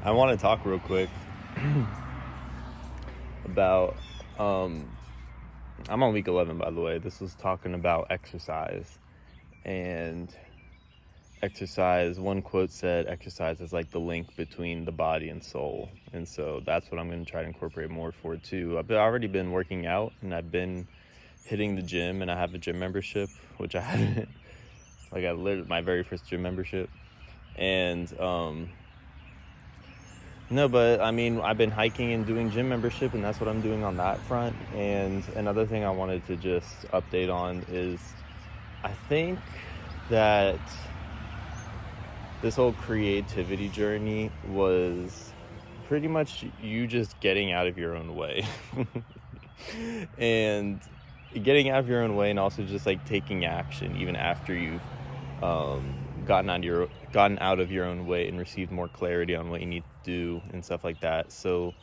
I want to talk real quick about, I'm on week 11, by the way. This was talking about exercise. And exercise, one quote said, exercise is like the link between the body and soul. And so that's what I'm going to try to incorporate more for too. I've already been working out, and I've been hitting the gym, and I have a gym membership, which I haven't, like I literally, my very first gym membership. And, no, but I mean, I've been hiking and doing gym membership, and that's what I'm doing on that front. And another thing I wanted to just update on is I think that this whole creativity journey was pretty much you just getting out of your own way. And getting out of your own way, and also just like taking action even after you've gotten out of your own way and received more clarity on what you need to do and stuff like that. So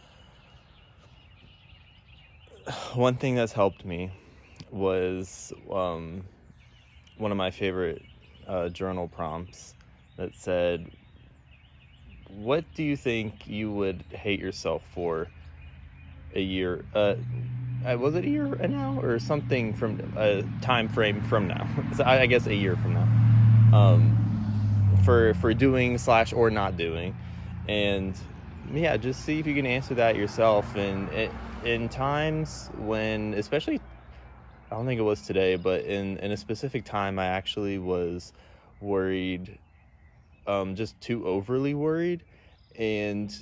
one thing that's helped me was one of my favorite journal prompts that said, what do you think you would hate yourself for a year? Was it a year now or something from a time frame from now? So I guess a year from now. For doing / or not doing. And yeah, just see if you can answer that yourself. And in times when, especially, I don't think it was today, but in a specific time, I actually was worried, just too overly worried. And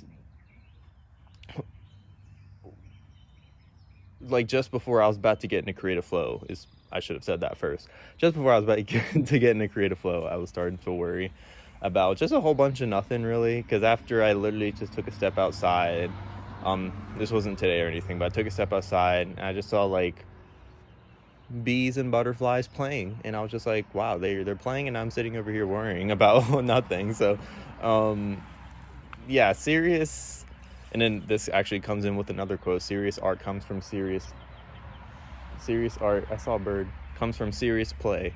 like just before I was about to get into creative flow, I should have said that first. Just before I was about to get into creative flow, I was starting to worry about just a whole bunch of nothing, really. Because after I literally just took a step outside, this wasn't today or anything, but I took a step outside and I just saw like bees and butterflies playing, and I was just like, wow, they're playing, and I'm sitting over here worrying about nothing. So, yeah, serious. And then this actually comes in with another quote: serious art comes from serious art. I saw a bird. Comes from serious play.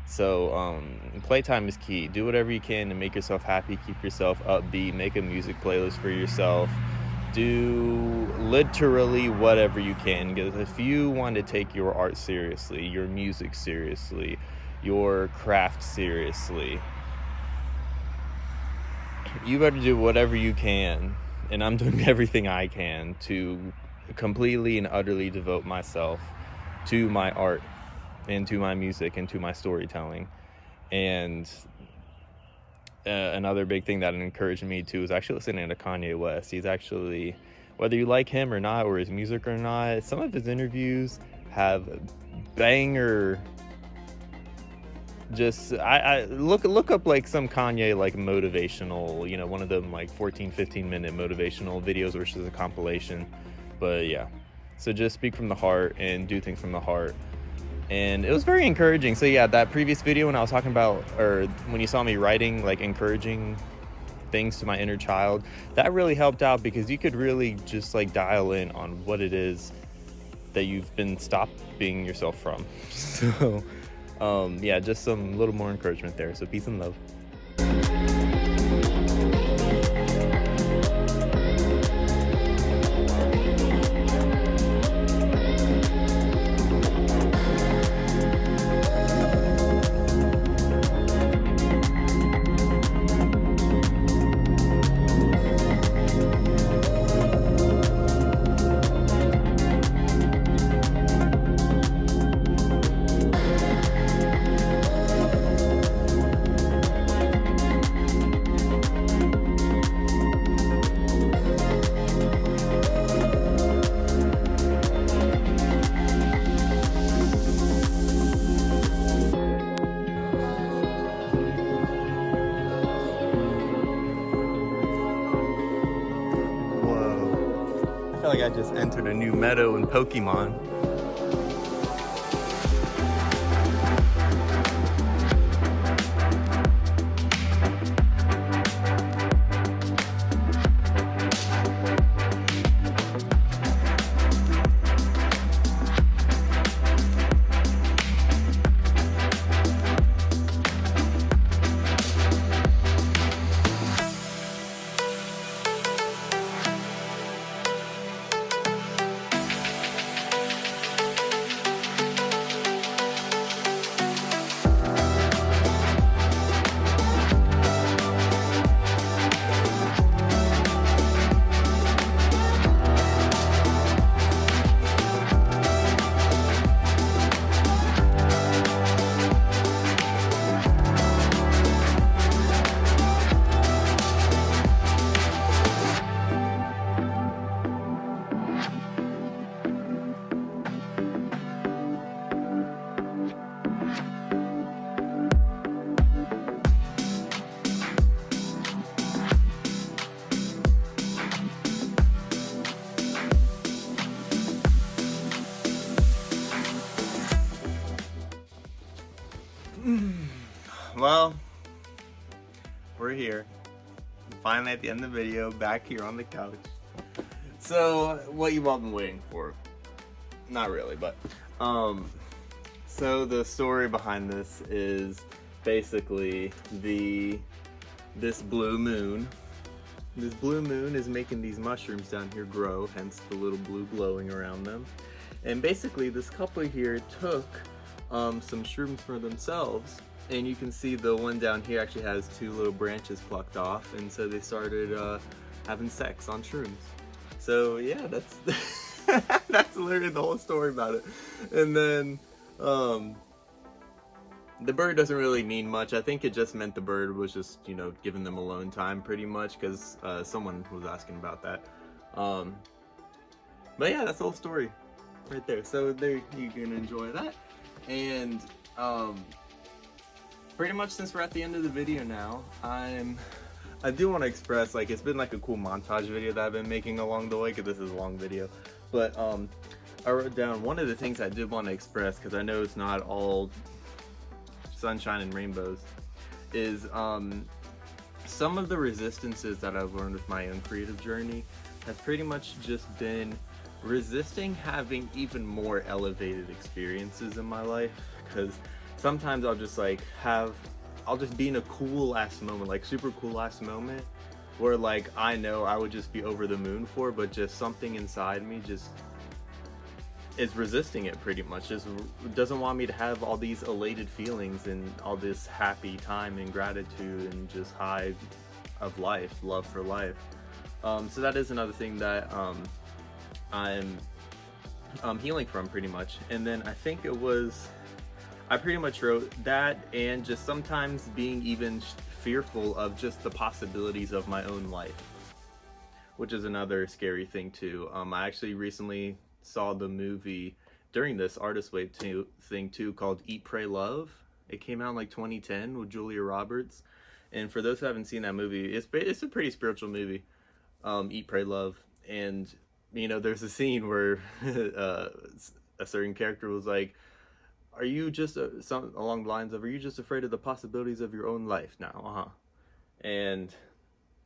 So playtime is key. Do whatever you can to make yourself happy, keep yourself upbeat, make a music playlist for yourself. Do literally whatever you can, because if you want to take your art seriously, your music seriously, your craft seriously, you better do whatever you can. And I'm doing everything I can to completely and utterly devote myself to my art and to my music and to my storytelling. And another big thing that encouraged me to is actually listening to Kanye West. He's actually, whether you like him or not, or his music or not, some of his interviews have banger. Just I look up like some Kanye like motivational, one of them like 14-15 minute motivational videos, which is a compilation. But yeah, so just speak from the heart and do things from the heart. And it was very encouraging. So yeah, that previous video when I was talking about, or when you saw me writing like encouraging things to my inner child, that really helped out, because you could really just like dial in on what it is that you've been stopped being yourself from. So yeah, just some little more encouragement there. So peace and love. I feel like I just entered a new meadow in Pokemon. Well, we're here. Finally at the end of the video, back here on the couch. So, what you all been waiting for? Not really, but so the story behind this is basically this blue moon. This blue moon is making these mushrooms down here grow, hence the little blue glowing around them. And basically, this couple here took some shrooms for themselves, and you can see the one down here actually has 2 little branches plucked off, and so they started having sex on shrooms. So yeah, that's that's literally the whole story about it. And then the bird doesn't really mean much. I think it just meant the bird was just, you know, giving them alone time pretty much, because someone was asking about that. But yeah, that's the whole story right there. So there, you can enjoy that. And pretty much since we're at the end of the video now, I do want to express, like, it's been like a cool montage video that I've been making along the way, because this is a long video. But I wrote down one of the things I did want to express, because I know it's not all sunshine and rainbows, is some of the resistances that I've learned with my own creative journey has pretty much just been resisting having even more elevated experiences in my life. Because sometimes I'll just I'll just be in a cool ass moment, like super cool ass moment, where like I know I would just be over the moon for, but just something inside me just is resisting it pretty much. Just doesn't want me to have all these elated feelings and all this happy time and gratitude and just high of life, love for life. So that is another thing that I'm healing from pretty much. And then I think I pretty much wrote that, and just sometimes being even fearful of just the possibilities of my own life, which is another scary thing too. I actually recently saw the movie during this Artist Way thing too, called Eat, Pray, Love. It came out in like 2010 with Julia Roberts. And for those who haven't seen that movie, it's a pretty spiritual movie, Eat, Pray, Love. And, you know, there's a scene where a certain character was like, are you just, something along the lines of, are you just afraid of the possibilities of your own life now? And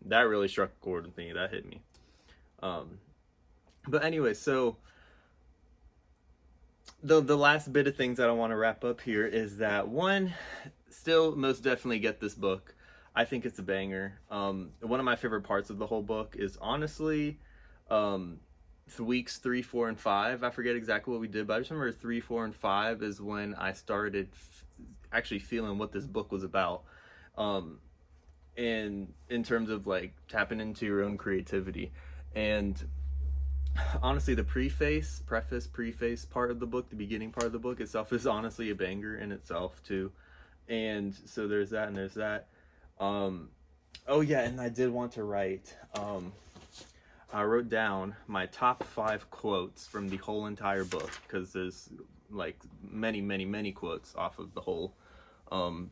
that really struck a chord with me. That hit me. But anyway, so the last bit of things that I want to wrap up here is that, one, still most definitely get this book. I think it's a banger. One of my favorite parts of the whole book is honestly weeks 3, 4, and 5. I forget exactly what we did, but I just remember 3, 4, and 5 is when I started actually feeling what this book was about. And in terms of like tapping into your own creativity. And honestly, the preface part of the book, the beginning part of the book itself, is honestly a banger in itself too. And so there's that, and there's that. Oh yeah, and I did want to write, I wrote down my top 5 quotes from the whole entire book, because there's like many quotes off of the whole, on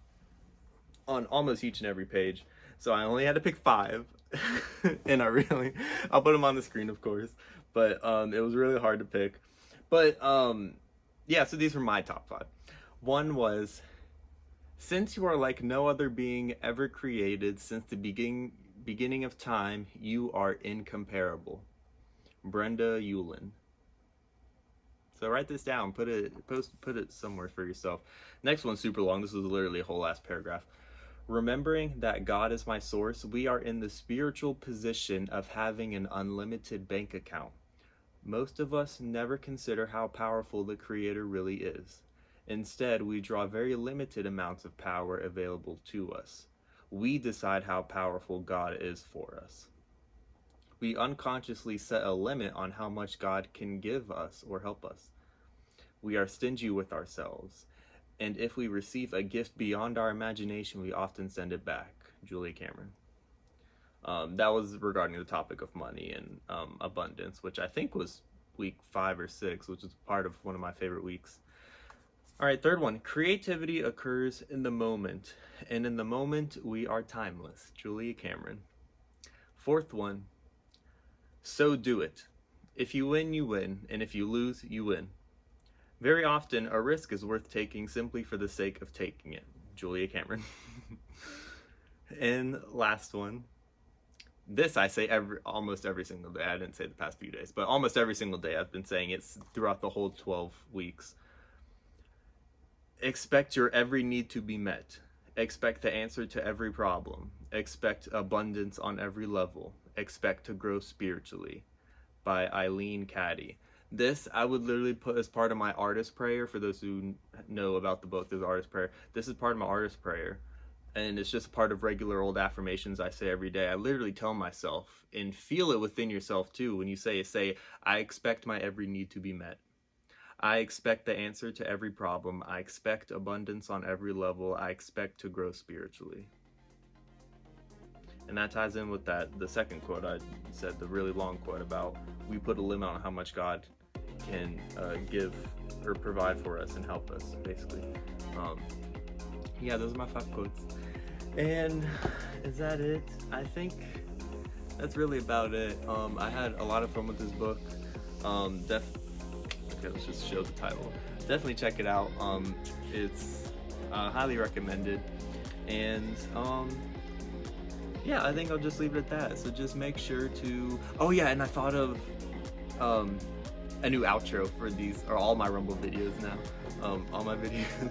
almost each and every page. So I only had to pick 5, and I'll put them on the screen, of course, but it was really hard to pick. But yeah, so these were my top 5. One was, since you are like no other being ever created since the beginning of time, you are incomparable. Brenda Yulin. So write this down, put it somewhere for yourself. Next one's super long. This was literally a whole last paragraph. Remembering that God is my source, we are in the spiritual position of having an unlimited bank account. Most of us never consider how powerful the Creator really is. Instead, we draw very limited amounts of power available to us. We decide how powerful God is for us. We unconsciously set a limit on how much God can give us or help us. We are stingy with ourselves, and if we receive a gift beyond our imagination, we often send it back. Julia Cameron. That was regarding the topic of money and abundance, which I think was week 5 or 6, which is part of one of my favorite weeks. All right, third one. Creativity occurs in the moment, and in the moment, we are timeless. Julia Cameron. Fourth one. So do it. If you win, you win, and if you lose, you win. Very often, a risk is worth taking simply for the sake of taking it. Julia Cameron. And last one. This I say almost every single day. I didn't say the past few days, but almost every single day I've been saying it throughout the whole 12 weeks. Expect your every need to be met. Expect the answer to every problem. Expect abundance on every level. Expect to grow spiritually. By Eileen Caddy. This I would literally put as part of my artist prayer. For those who know about the book, there's artist prayer. This is part of my artist prayer. And it's just a part of regular old affirmations I say every day. I literally tell myself, and feel it within yourself too. When you say, I expect my every need to be met. I expect the answer to every problem. I expect abundance on every level. I expect to grow spiritually. And that ties in with the second quote I said, the really long quote about we put a limit on how much God can give or provide for us and help us, basically. Yeah, those are my 5 quotes. And is that it? I think that's really about it. I had a lot of fun with this book. Okay, let's just show the title. Definitely check it out. It's highly recommended. And yeah, I think I'll just leave it at that. So just make sure to... Oh yeah, and I thought of a new outro for these, or all my Rumble videos now. All my videos.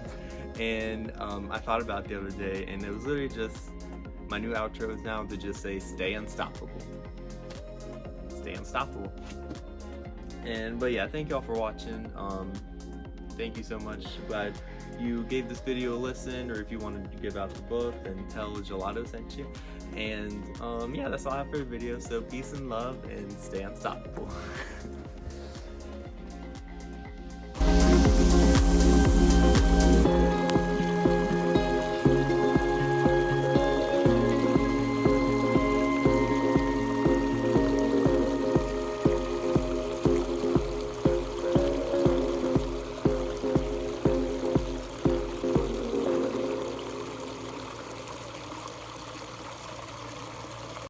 And I thought about it the other day, and it was literally just, my new outro is now to just say, stay unstoppable. Stay unstoppable. But yeah, thank y'all for watching. Thank you so much. Glad you gave this video a listen, or if you wanted to give out the book, then tell Gelato sent you. And yeah, that's all I have for the video. So peace and love, and stay unstoppable.